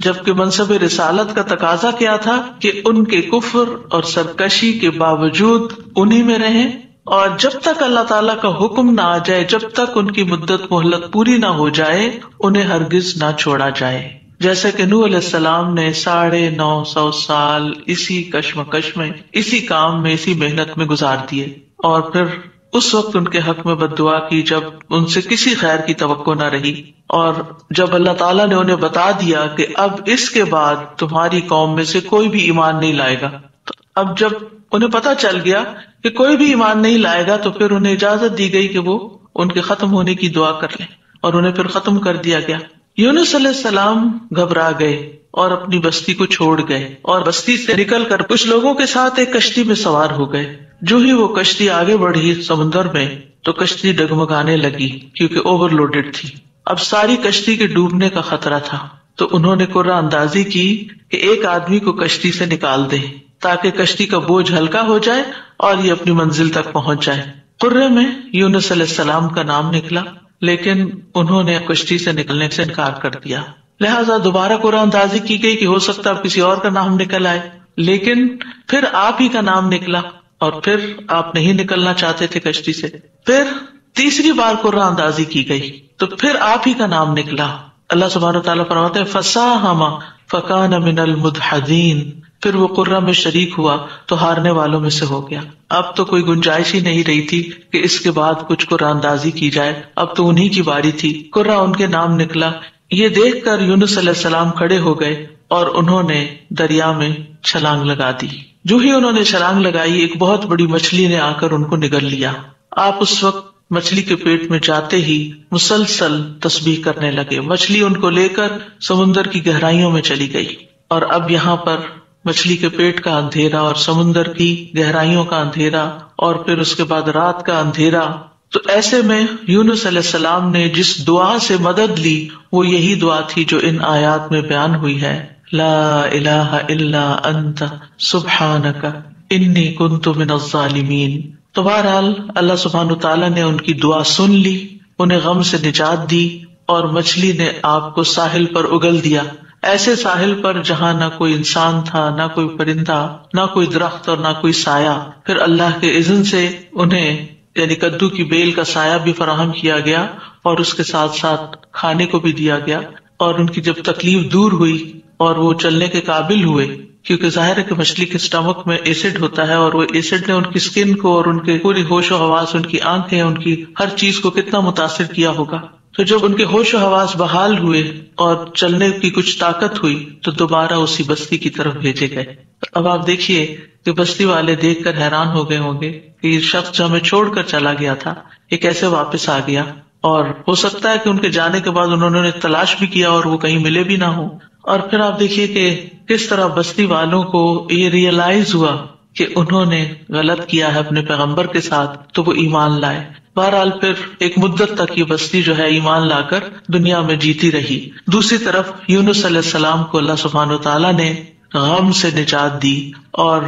جبکہ منصب رسالت کا تقاضا کیا تھا کہ ان کے کفر اور سرکشی کے باوجود انہی میں رہیں، اور جب تک اللہ تعالیٰ کا حکم نہ آ جائے، جب تک ان کی مدت مہلت پوری نہ ہو جائے، انہیں ہرگز نہ چھوڑا جائے. جیسے کہ نوح علیہ السلام نے 950 سال اسی کشمکش میں، اسی کام میں، اسی محنت میں گزار دیے، اور پھر اس وقت ان کے حق میں بد دعا کی جب ان سے کسی خیر کی توقع نہ رہی، اور جب اللہ تعالیٰ نے انہیں بتا دیا کہ اب اس کے بعد تمہاری قوم میں سے کوئی بھی ایمان نہیں لائے گا، تو اب جب انہیں پتا چل گیا کہ کوئی بھی ایمان نہیں لائے گا، تو پھر انہیں اجازت دی گئی کہ وہ ان کے ختم ہونے کی دعا کر لیں، اور انہیں پھر ختم کر دیا گیا. یونس علیہ السلام گھبرا گئے اور اپنی بستی کو چھوڑ گئے، اور بستی سے نکل کر کچھ لوگوں کے ساتھ ایک کشتی میں سوار ہو گئے. جو ہی وہ کشتی آگے بڑھی سمندر میں تو کشتی ڈگمگانے لگی کیونکہ اوور لوڈڈ تھی. اب ساری کشتی کے ڈوبنے کا خطرہ تھا، تو انہوں نے قرعہ اندازی کی کہ ایک آدمی کو کشتی سے نکال دے تاکہ کشتی کا بوجھ ہلکا ہو جائے اور یہ اپنی منزل تک پہنچ جائے. قرعے میں یونس علیہ السلام کا نام نکلا، لیکن انہوں نے کشتی سے نکلنے سے انکار کر دیا. لہٰذا دوبارہ قرعہ اندازی کی گئی کہ ہو سکتا اب کسی اور کا نام نکل آئے، لیکن پھر آپ ہی کا نام نکلا، اور پھر آپ نہیں نکلنا چاہتے تھے کشتی سے. پھر تیسری بار قرعہ اندازی کی گئی تو پھر آپ ہی کا نام نکلا. اللہ سبحانہ وتعالیٰ فرماتے ہیں فساہم فکان من المدحضین، پھر وہ قرعہ میں شریک ہوا تو ہارنے والوں میں سے ہو گیا. اب تو کوئی گنجائش ہی نہیں رہی تھی کہ اس کے بعد کچھ قرعہ اندازی کی جائے، اب تو انہی کی باری تھی. قرعہ ان کے نام نکلا. یہ دیکھ کر یونس علیہ السلام کھڑے ہو گئے اور انہوں نے دریا میں چھلانگ لگا دی. جو ہی انہوں نے چھلانگ لگائی، ایک بہت بڑی مچھلی نے آ کر ان کو نگل لیا. آپ اس وقت مچھلی کے پیٹ میں جاتے ہی مسلسل تسبیح کرنے لگے. مچھلی ان کو لے کر سمندر کی گہرائیوں میں چلی گئی، اور اب یہاں پر مچھلی کے پیٹ کا اندھیرا اور سمندر کی گہرائیوں کا اندھیرا اور پھر اس کے بعد رات کا اندھیرا. تو ایسے میں یونس علیہ السلام نے جس دعا سے مدد لی وہ یہی دعا تھی جو ان آیات میں بیان ہوئی ہے، لا الہ الا انت سبحانک انی کنت من الظالمین. تو بہرحال اللہ سبحانہ تعالیٰ نے ان کی دعا سن لی، انہیں غم سے نجات دی، اور مچھلی نے آپ کو ساحل پر اگل دیا، ایسے ساحل پر جہاں نہ کوئی انسان تھا، نہ کوئی پرندہ، نہ کوئی درخت اور نہ کوئی سایہ. پھر اللہ کے اذن سے انہیں یعنی کدو کی بیل کا سایہ بھی فراہم کیا گیا اور اس کے ساتھ ساتھ کھانے کو بھی دیا گیا. اور ان کی جب تکلیف دور ہوئی اور وہ چلنے کے قابل ہوئے، کیونکہ ظاہر ہے کہ مچھلی کے اسٹمک میں ایسڈ ہوتا ہے، اور وہ ایسڈ نے ان کی اسکن کو اور ان کے پوری ہوش و حواس، ان کی آنکھیں، ان کی ہر چیز کو کتنا متاثر کیا ہوگا. تو جب ان کے ہوش و حواس بحال ہوئے اور چلنے کی کچھ طاقت ہوئی تو دوبارہ اسی بستی کی طرف بھیجے گئے. اب آپ دیکھیے کہ بستی والے دیکھ کر حیران ہو گئے ہوں گے کہ یہ شخص جو ہمیں چھوڑ کر چلا گیا تھا یہ کیسے واپس آ گیا، اور ہو سکتا ہے کہ ان کے جانے کے بعد انہوں نے تلاش بھی کیا اور وہ کہیں ملے بھی نہ ہو. اور پھر آپ دیکھیے کہ کس طرح بستی والوں کو یہ ریئلائز ہوا کہ انہوں نے غلط کیا ہے اپنے پیغمبر کے ساتھ، تو وہ ایمان لائے. بہرحال پھر ایک مدت تک یہ بستی جو ہے ایمان لا کر دنیا میں جیتی رہی. دوسری طرف یونس علیہ السلام کو اللہ سبحانہ وتعالیٰ نے غم سے نجات دی، اور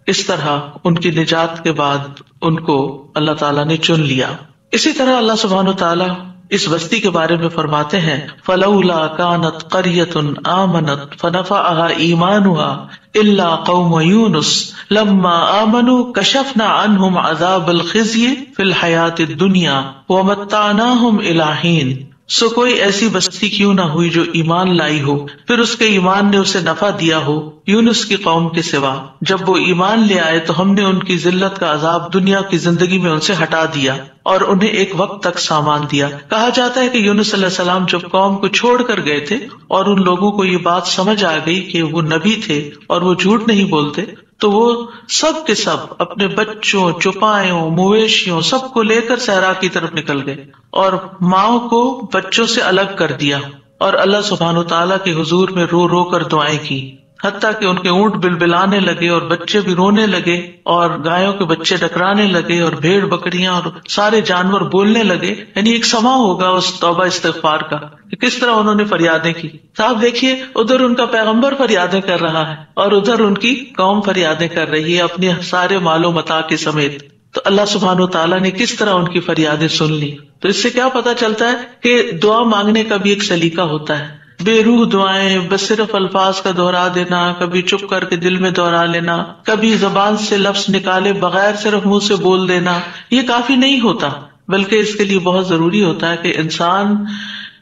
اس طرح ان کی نجات کے بعد ان کو اللہ تعالیٰ نے چن لیا. اسی طرح اللہ سبحانہ وتعالیٰ اس بستی کے بارے میں فرماتے ہیں فَلَوْلَا كَانَتْ قَرْيَةٌ آمَنَتْ فَنَفَعَهَا إِيمَانُهَا إِلَّا قَوْمَ يُونُسَ لَمَّا آمَنُوا كَشَفْنَا عَنْهُمْ عَذَابَ الْخِزْيِ فِي الْحَيَاةِ الدُّنْيَا وَمَتَّعْنَاهُمْ إِلَىٰ حِينٍ. سو کوئی ایسی بستی کیوں نہ ہوئی جو ایمان لائی ہو پھر اس کے ایمان نے اسے نفع دیا ہو یونس کی قوم کے سوا. جب وہ ایمان لے آئے تو ہم نے ان کی ذلت کا عذاب دنیا کی زندگی میں ان سے ہٹا دیا اور انہیں ایک وقت تک سامان دیا. کہا جاتا ہے کہ یونس علیہ السلام جب قوم کو چھوڑ کر گئے تھے اور ان لوگوں کو یہ بات سمجھ آ گئی کہ وہ نبی تھے اور وہ جھوٹ نہیں بولتے، تو وہ سب کے سب اپنے بچوں، چوپایوں، مویشیوں سب کو لے کر صحرا کی طرف نکل گئے اور ماؤں کو بچوں سے الگ کر دیا، اور اللہ سبحانہ تعالیٰ کے حضور میں رو رو کر دعائیں کی، حتیٰ کہ ان کے اونٹ بلبلانے لگے اور بچے بھی رونے لگے اور گایوں کے بچے ڈکرانے لگے اور بھیڑ بکریاں اور سارے جانور بولنے لگے. یعنی ایک سما ہوگا اس توبہ استغفار کا کہ کس طرح انہوں نے فریادیں کی. صاحب دیکھیے ادھر ان کا پیغمبر فریادیں کر رہا ہے اور ادھر ان کی قوم فریادیں کر رہی ہے اپنے سارے مال و متاع کے سمیت. تو اللہ سبحانہ وتعالیٰ نے کس طرح ان کی فریادیں سن لی. تو اس سے کیا پتا چلتا ہے کہ دعا مانگنے کا بھی ایک سلیقہ ہوتا ہے. بے روح دعائیں، بس صرف الفاظ کا دہرا دینا، کبھی چپ کر کے دل میں دہرا لینا، کبھی زبان سے لفظ نکالے بغیر صرف منہ سے بول دینا، یہ کافی نہیں ہوتا، بلکہ اس کے لیے بہت ضروری ہوتا ہے کہ انسان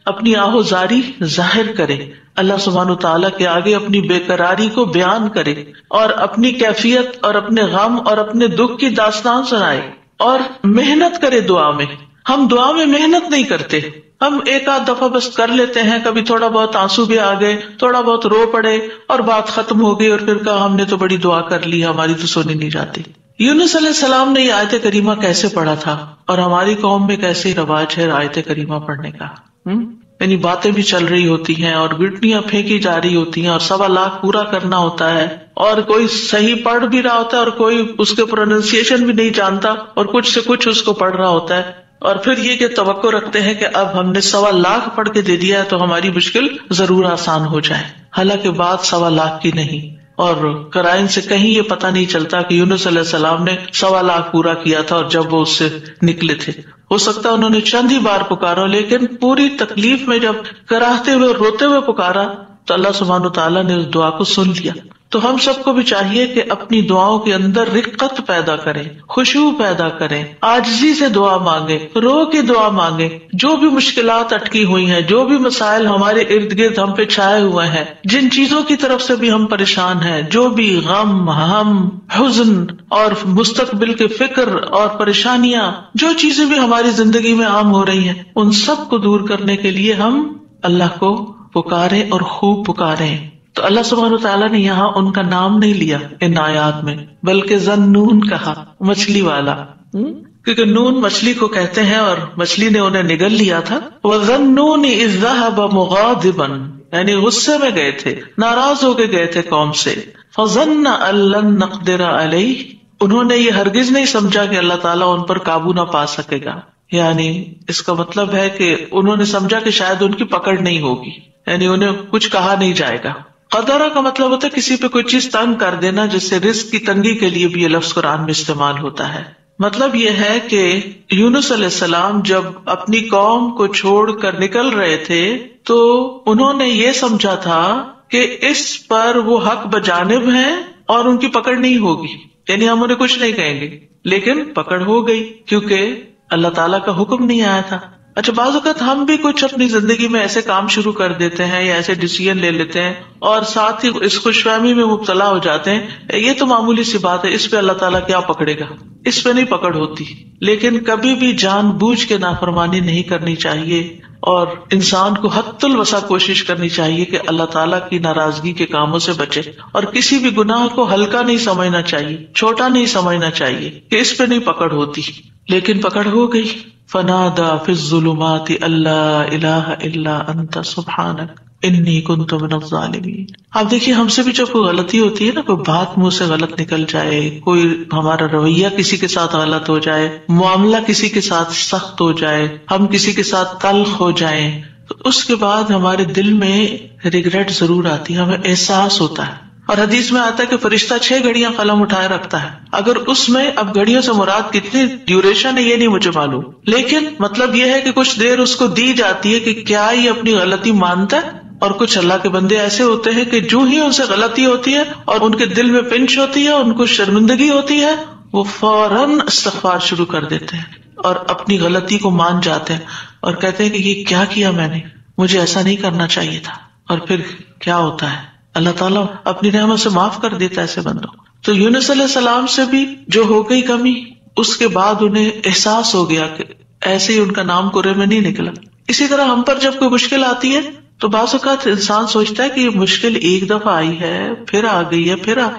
اپنی آہوزاری ظاہر کرے، اللہ سبحانہ تعالیٰ کے آگے اپنی بے قراری کو بیان کرے، اور اپنی کیفیت اور اپنے غم اور اپنے دکھ کی داستان سنائے، اور محنت کرے دعا میں۔ ہم دعا میں محنت نہیں کرتے، ہم ایک آدھ دفعہ بس کر لیتے ہیں، کبھی تھوڑا بہت آنسو بھی آ گئے، تھوڑا بہت رو پڑے اور بات ختم ہو گئی، اور پھر کہا ہم نے تو بڑی دعا کر لی، ہماری تو سونی نہیں جاتی۔ یونس علیہ السلام نے یہ آیت کریمہ کیسے پڑھا تھا، اور ہماری قوم میں کیسے رواج ہے آیت کریمہ پڑھنے کا؟ یعنی باتیں بھی چل رہی ہوتی ہیں اور گٹنیاں پھینکی جا رہی ہوتی ہیں، اور 1.25 لاکھ پورا کرنا ہوتا ہے، اور کوئی صحیح پڑھ بھی رہا ہوتا ہے اور کوئی اس کے پروننسیشن بھی نہیں جانتا، اور کچھ سے کچھ اس کو پڑھ رہا ہوتا ہے، اور پھر یہ کہ توقع رکھتے ہیں کہ اب ہم نے 1.25 لاکھ پڑھ کے دے دیا ہے تو ہماری مشکل ضرور آسان ہو جائے، حالانکہ بات 1.25 لاکھ کی نہیں۔ اور قرائن سے کہیں یہ پتہ نہیں چلتا کہ یونس علیہ السلام نے 1.25 لاکھ پورا کیا تھا، اور جب وہ اس سے نکلے تھے ہو سکتا انہوں نے چند ہی بار پکارا، لیکن پوری تکلیف میں جب کراہتے ہوئے روتے ہوئے پکارا تو اللہ سبحانہ تعالیٰ نے اس دعا کو سن لیا۔ تو ہم سب کو بھی چاہیے کہ اپنی دعاؤں کے اندر رقت پیدا کریں، خشوع پیدا کریں، عاجزی سے دعا مانگیں، رو کے دعا مانگیں، جو بھی مشکلات اٹکی ہوئی ہیں، جو بھی مسائل ہمارے ارد گرد ہم پہ چھائے ہوئے ہیں، جن چیزوں کی طرف سے بھی ہم پریشان ہیں، جو بھی غم، ہم، حزن اور مستقبل کے فکر اور پریشانیاں، جو چیزیں بھی ہماری زندگی میں عام ہو رہی ہیں، ان سب کو دور کرنے کے لیے ہم اللہ کو پکاریں اور خوب پکاریں۔ تو اللہ سبحانہ تعالیٰ نے یہاں ان کا نام نہیں لیا ان آیات میں، بلکہ ذنون کہا، مچھلی والا، کیونکہ نون مچھلی کو کہتے ہیں اور مچھلی نے انہیں نگل لیا تھا۔ وَذَنُّونِ إِذْ ذَهَبَ مُغَاضِبًا، یعنی غصے میں گئے تھے، ناراض ہو کے گئے تھے قوم سے۔ فَظَنَّ أَن لَّن نَّقْدِرَ عَلَيْهِ، انہوں نے یہ ہرگز نہیں سمجھا کہ اللہ تعالیٰ ان پر قابو نہ پا سکے گا، یعنی اس کا مطلب ہے کہ انہوں نے سمجھا کہ شاید ان کی پکڑ نہیں ہوگی، یعنی انہیں کچھ کہا نہیں جائے گا۔ قدرہ کا مطلب ہوتا ہے کسی پہ کوئی چیز تنگ کر دینا، جس سے رزق کی تنگی کے لیے بھی یہ لفظ قرآن میں استعمال ہوتا ہے۔ مطلب یہ ہے کہ یونس علیہ السلام جب اپنی قوم کو چھوڑ کر نکل رہے تھے تو انہوں نے یہ سمجھا تھا کہ اس پر وہ حق بجانب ہیں اور ان کی پکڑ نہیں ہوگی، یعنی ہم انہیں کچھ نہیں کہیں گے، لیکن پکڑ ہو گئی کیونکہ اللہ تعالیٰ کا حکم نہیں آیا تھا۔ اچھا، بعض اوقات ہم بھی کچھ اپنی زندگی میں ایسے کام شروع کر دیتے ہیں یا ایسے ڈیسیژن لے لیتے ہیں اور ساتھ ہی اس خوش فہمی میں مبتلا ہو جاتے ہیں، یہ تو معمولی سی بات ہے، اس پہ اللہ تعالیٰ کیا پکڑے گا، اس پہ نہیں پکڑ ہوتی۔ لیکن کبھی بھی جان بوجھ کے نافرمانی نہیں کرنی چاہیے، اور انسان کو حد الوسع کوشش کرنی چاہیے کہ اللہ تعالیٰ کی ناراضگی کے کاموں سے بچے، اور کسی بھی گناہ کو ہلکا نہیں سمجھنا چاہیے، چھوٹا نہیں سمجھنا چاہیے کہ اس پہ نہیں پکڑ ہوتی، لیکن پکڑ ہو گئی۔ فنادى في الظلمات ألا إله إلا أنت سبحانك إني كنت من الظالمين۔ اب دیکھیے ہم سے بھی جب کوئی غلطی ہوتی ہے نا، کوئی بات منہ سے غلط نکل جائے، کوئی ہمارا رویہ کسی کے ساتھ غلط ہو جائے، معاملہ کسی کے ساتھ سخت ہو جائے، ہم کسی کے ساتھ تلخ ہو جائیں، تو اس کے بعد ہمارے دل میں ریگریٹ ضرور آتی ہے، ہمیں احساس ہوتا ہے، اور حدیث میں آتا ہے کہ فرشتہ 6 گھڑیاں قلم اٹھائے رکھتا ہے۔ اگر اس میں، اب گھڑیوں سے مراد کتنی ڈیوریشن ہے یہ نہیں مجھے معلوم، لیکن مطلب یہ ہے کہ کچھ دیر اس کو دی جاتی ہے کہ کیا یہ اپنی غلطی مانتا ہے، اور کچھ اللہ کے بندے ایسے ہوتے ہیں کہ جو ہی ان سے غلطی ہوتی ہے اور ان کے دل میں پنچ ہوتی ہے، ان کو شرمندگی ہوتی ہے، وہ فوراً استغفار شروع کر دیتے ہیں اور اپنی غلطی کو مان جاتے ہیں اور کہتے ہیں کہ یہ کیا کیا میں نے، مجھے ایسا نہیں کرنا چاہیے تھا، اور پھر کیا ہوتا ہے، اللہ تعالیٰ اپنی رحمت سے معاف کر دیتا ہے ایسے بندوں۔ تو یونس علیہ السلام سے بھی جو ہو گئی کمی، اس کے بعد انہیں احساس ہو گیا کہ ایسے ہی ان کا نام کرے میں نہیں نکلا۔ اسی طرح ہم پر جب کوئی مشکل آتی ہے تو بعض اوقات انسان سوچتا ہے کہ یہ مشکل ایک دفعہ آئی ہے، پھر آ گئی ہے،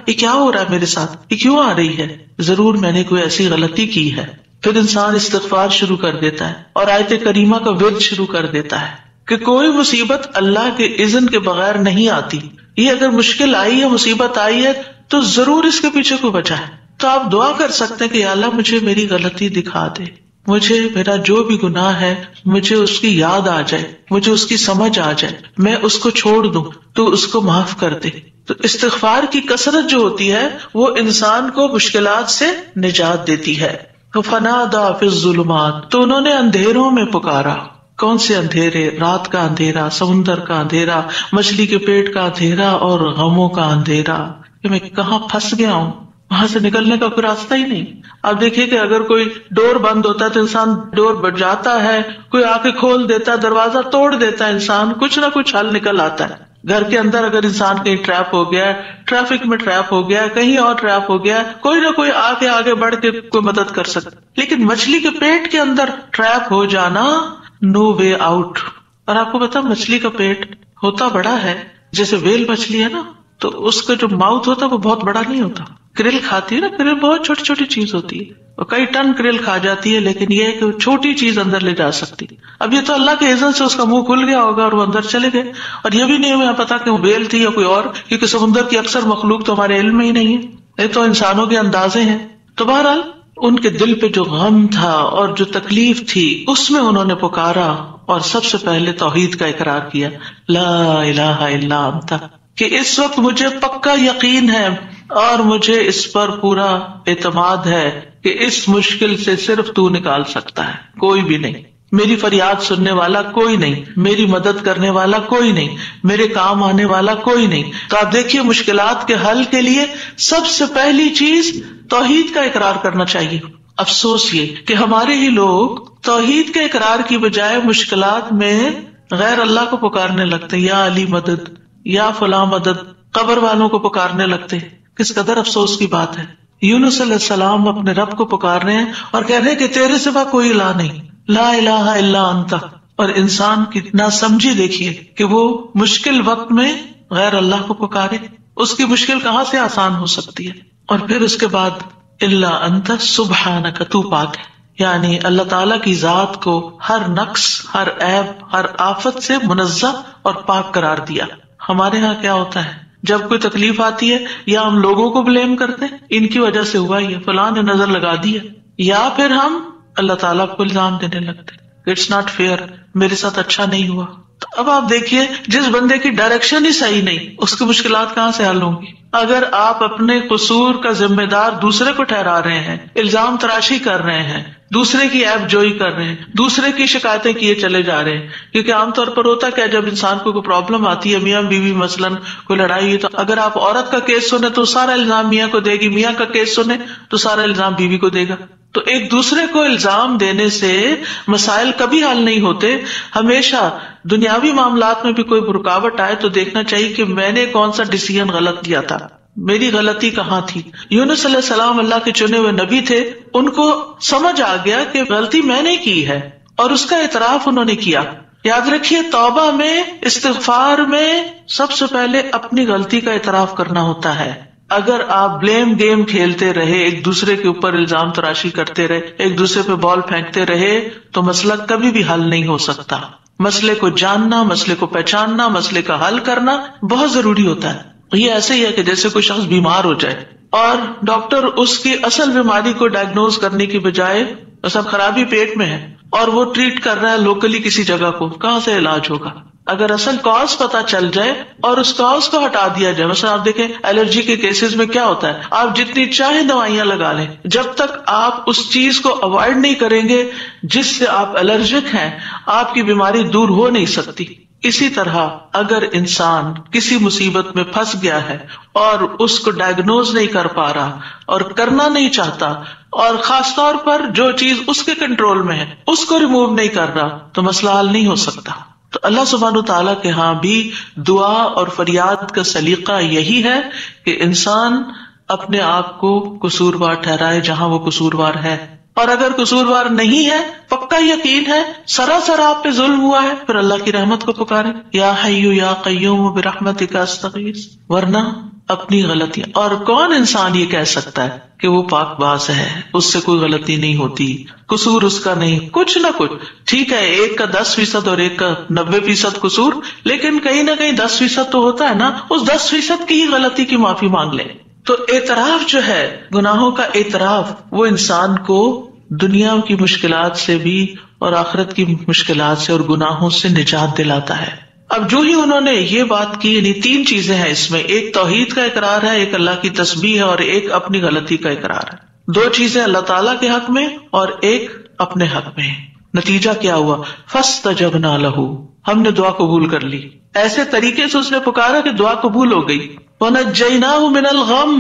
یہ کیا ہو رہا ہے میرے ساتھ، یہ کیوں آ رہی ہے، ضرور میں نے کوئی ایسی غلطی کی ہے۔ پھر انسان استغفار شروع کر دیتا ہے اور آیت کریمہ کا ورد شروع کر دیتا ہے کہ کوئی مصیبت اللہ کے اذن کے بغیر نہیں آتی، یہ اگر مشکل آئی ہے، مصیبت آئی ہے تو ضرور اس کے پیچھے کوئی وجہ ہے۔ تو آپ دعا کر سکتے ہیں کہ یا اللہ مجھے میری غلطی دکھا دے، مجھے میرا جو بھی گناہ ہے مجھے اس کی یاد آ جائے، مجھے اس کی سمجھ آ جائے، میں اس کو چھوڑ دوں، تو اس کو معاف کر دے۔ تو استغفار کی کثرت جو ہوتی ہے وہ انسان کو مشکلات سے نجات دیتی ہے۔ فنادى في الظلمات، تو انہوں نے اندھیروں میں پکارا، کون سے اندھیرے؟ رات کا اندھیرا، سمندر کا اندھیرا، مچھلی کے پیٹ کا اندھیرا اور غموں کا اندھیرا کہ میں کہاں پھنس گیا ہوں، وہاں سے نکلنے کا کوئی راستہ ہی نہیں. آپ دیکھیے کہ اگر کوئی ڈور بند ہوتا ہے تو انسان ڈور بجاتا ہے، کوئی آ کے کھول دیتا ہے، دروازہ توڑ دیتا ہے، انسان کچھ نہ کچھ حل نکل آتا ہے. گھر کے اندر اگر انسان کہیں ٹریپ ہو گیا، ٹریفک میں ٹریپ ہو گیا، کہیں اور ٹریپ ہو گیا، کوئی نہ کوئی آ کے آگے بڑھ کے کوئی مدد کر سکتا. لیکن مچھلی کے پیٹ کے اندر ٹریپ ہو جانا، نو وے آؤٹ. اور آپ کو پتا مچھلی کا پیٹ ہوتا بڑا ہے، جیسے ویل مچھلی ہے نا، تو اس کا جو ماؤتھ ہوتا ہے وہ بہت بڑا نہیں ہوتا. کرل کھاتی ہے نا، کرل بہت چھوٹی چھوٹی چیز ہوتی ہے اور کئی ٹن کرل کھا جاتی ہے، لیکن یہ کہ چھوٹی چیز اندر لے جا سکتی. اب یہ تو اللہ کے اذن سے اس کا منہ کھل گیا ہوگا اور وہ اندر چلے گئے، اور یہ بھی نہیں ہمیں پتا کہ وہ ویل تھی یا کوئی اور، کیونکہ سمندر کی اکثر مخلوق تو ہمارے علم میں ہی نہیں ہے، یہ تو انسانوں کے اندازے ہیں. تو بہرحال ان کے دل پہ جو غم تھا اور جو تکلیف تھی، اس میں انہوں نے پکارا اور سب سے پہلے توحید کا اقرار کیا، لا الہ الا انت، کہ اس وقت مجھے پکا یقین ہے اور مجھے اس پر پورا اعتماد ہے کہ اس مشکل سے صرف تو نکال سکتا ہے، کوئی بھی نہیں. میری فریاد سننے والا کوئی نہیں، میری مدد کرنے والا کوئی نہیں، میرے کام آنے والا کوئی نہیں. تو آپ دیکھیے مشکلات کے حل کے لیے سب سے پہلی چیز توحید کا اقرار کرنا چاہیے. افسوس یہ کہ ہمارے ہی لوگ توحید کے اقرار کی بجائے مشکلات میں غیر اللہ کو پکارنے لگتے، یا علی مدد، یا فلاں مدد، قبر والوں کو پکارنے لگتے. کس قدر افسوس کی بات ہے. یونس علیہ السلام اپنے رب کو پکار رہے ہیں اور کہہ رہے ہیں کہ تیرے سوا کوئی الہ نہیں، لا الہ الا انت. اور انسان کی ناسمجھی دیکھیے کہ وہ مشکل وقت میں غیر اللہ کو پکارے، اس کی مشکل کہاں سے آسان ہو سکتی ہے. اور پھر اس کے بعد الا انت سبحانک، تو پاک ہے، یعنی اللہ تعالیٰ کی ذات کو ہر نقص، ہر عیب، ہر آفت سے منزہ اور پاک قرار دیا. ہمارے ہاں کیا ہوتا ہے، جب کوئی تکلیف آتی ہے یا ہم لوگوں کو بلیم کرتے ہیں، ان کی وجہ سے ہوا ہی ہے، فلاں نے نظر لگا دی ہے، یا پھر ہم اللہ تعالیٰ کو الزام دینے لگتے ہیں، اٹس ناٹ فیئر، میرے ساتھ اچھا نہیں ہوا. تو اب آپ دیکھیے جس بندے کی ڈائریکشن ہی صحیح نہیں، اس کی مشکلات کہاں سے حل ہوں گی. اگر آپ اپنے قصور کا ذمہ دار دوسرے کو ٹھہرا رہے ہیں، الزام تراشی کر رہے ہیں، دوسرے کی عیب جوئی کر رہے ہیں، دوسرے کی شکایتیں کیے چلے جا رہے ہیں، کیونکہ عام طور پر ہوتا کیا، جب انسان کو کوئی پرابلم آتی ہے، میاں بیوی مثلاً کوئی لڑائی ہوئی، تو اگر آپ عورت کا کیس سنیں تو سارا الزام میاں کو دے گی، میاں کا کیس سنیں تو سارا الزام بیوی کو دے گا. تو ایک دوسرے کو الزام دینے سے مسائل کبھی حل نہیں ہوتے. ہمیشہ دنیاوی معاملات میں بھی کوئی رکاوٹ آئے تو دیکھنا چاہیے کہ میں نے کون سا ڈیسیژن غلط کیا تھا، میری غلطی کہاں تھی. یونس علیہ السلام اللہ کے چنے ہوئے نبی تھے، ان کو سمجھ آ گیا کہ غلطی میں نے کی ہے اور اس کا اعتراف انہوں نے کیا. یاد رکھیے توبہ میں، استغفار میں سب سے پہلے اپنی غلطی کا اعتراف کرنا ہوتا ہے. اگر آپ بلیم گیم کھیلتے رہے، ایک دوسرے کے اوپر الزام تراشی کرتے رہے، ایک دوسرے پہ بال پھینکتے رہے، تو مسئلہ کبھی بھی حل نہیں ہو سکتا. مسئلے کو جاننا، مسئلے کو پہچاننا، مسئلے کا حل کرنا بہت ضروری ہوتا ہے. یہ ایسے ہی ہے کہ جیسے کوئی شخص بیمار ہو جائے اور ڈاکٹر اس کی اصل بیماری کو ڈائگنوز کرنے کی بجائے سب خرابی پیٹ میں ہے اور وہ ٹریٹ کر رہا ہے لوکلی کسی جگہ کو، کہاں سے علاج ہوگا؟ اگر اصل کاز پتا چل جائے اور اس کاز کو ہٹا دیا جائے. مثلا آپ دیکھیں الرجی کے کیسز میں کیا ہوتا ہے، آپ جتنی چاہے دوائیاں لگا لیں، جب تک آپ اس چیز کو اوائڈ نہیں کریں گے جس سے آپ الرجک ہیں، آپ کی بیماری دور ہو نہیں سکتی. اسی طرح اگر انسان کسی مصیبت میں پھنس گیا ہے اور اس کو ڈائگنوز نہیں کر پا رہا اور کرنا نہیں چاہتا، اور خاص طور پر جو چیز اس کے کنٹرول میں ہے اس کو ریموو نہیں کر رہا، تو مسئلہ حل نہیں ہو سکتا. تو اللہ سبحانہ وتعالیٰ کے ہاں بھی دعا اور فریاد کا سلیقہ یہی ہے کہ انسان اپنے آپ کو قصوروار ٹھہرائے جہاں وہ قصوروار ہے، اور اگر قصوروار نہیں ہے، پکا یقین ہے سراسر آپ پہ ظلم ہوا ہے، پھر اللہ کی رحمت کو پکارے، یا حی یا قیوم برحمتک استغیث. ورنہ اپنی غلطیاں، اور کون انسان یہ کہہ سکتا ہے کہ وہ پاک باز ہے، اس سے کوئی غلطی نہیں ہوتی، قصور اس کا نہیں، کچھ نہ کچھ. ٹھیک ہے ایک کا 10% اور ایک کا 90% قصور، لیکن کہیں نہ کہیں 10% تو ہوتا ہے نا، اس 10% کی ہی غلطی کی معافی مانگ لیں. تو اعتراف جو ہے، گناہوں کا اعتراف، وہ انسان کو دنیا کی مشکلات سے بھی اور آخرت کی مشکلات سے اور گناہوں سے نجات دلاتا ہے. اب جو ہی انہوں نے یہ بات کی، یعنی 3 چیزیں ہیں اس میں، ایک توحید کا اقرار ہے، ایک اللہ کی تسبیح ہے، اور ایک اپنی غلطی کا اقرار ہے. 2 چیزیں اللہ تعالیٰ کے حق میں اور ایک اپنے حق میں. نتیجہ کیا ہوا؟ فاستجبنا لہ، ہم نے دعا قبول کر لی. ایسے طریقے سے اس نے پکارا کہ دعا قبول ہو گئی. ونجیناہ من الغم،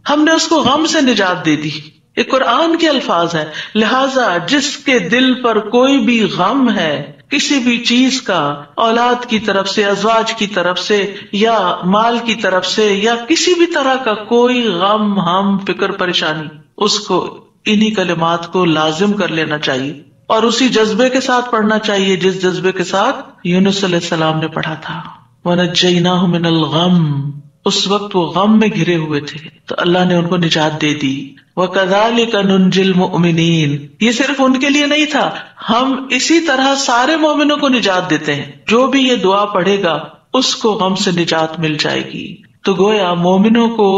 ہم نے اس کو غم سے نجات دے دی. یہ قرآن کے الفاظ ہیں. لہذا جس کے دل پر کوئی بھی غم ہے کسی بھی چیز کا، اولاد کی طرف سے، ازواج کی طرف سے، یا مال کی طرف سے، یا کسی بھی طرح کا کوئی غم، ہم، فکر، پریشانی، اس کو انہی کلمات کو لازم کر لینا چاہیے اور اسی جذبے کے ساتھ پڑھنا چاہیے جس جذبے کے ساتھ یونس علیہ السلام نے پڑھا تھا. وَنَجَّيْنَاهُ مِنَ الْغَمِّ، اس وقت وہ غم میں گھرے ہوئے تھے تو اللہ نے ان کو نجات دے دی. وَكَذَلِكَ نُنْجِي الْمُؤْمِنِينَ، یہ صرف ان کے لیے نہیں تھا، ہم اسی طرح سارے مومنوں کو نجات دیتے ہیں. جو بھی یہ دعا پڑھے گا اس کو غم سے نجات مل جائے گی. تو گویا مومنوں کو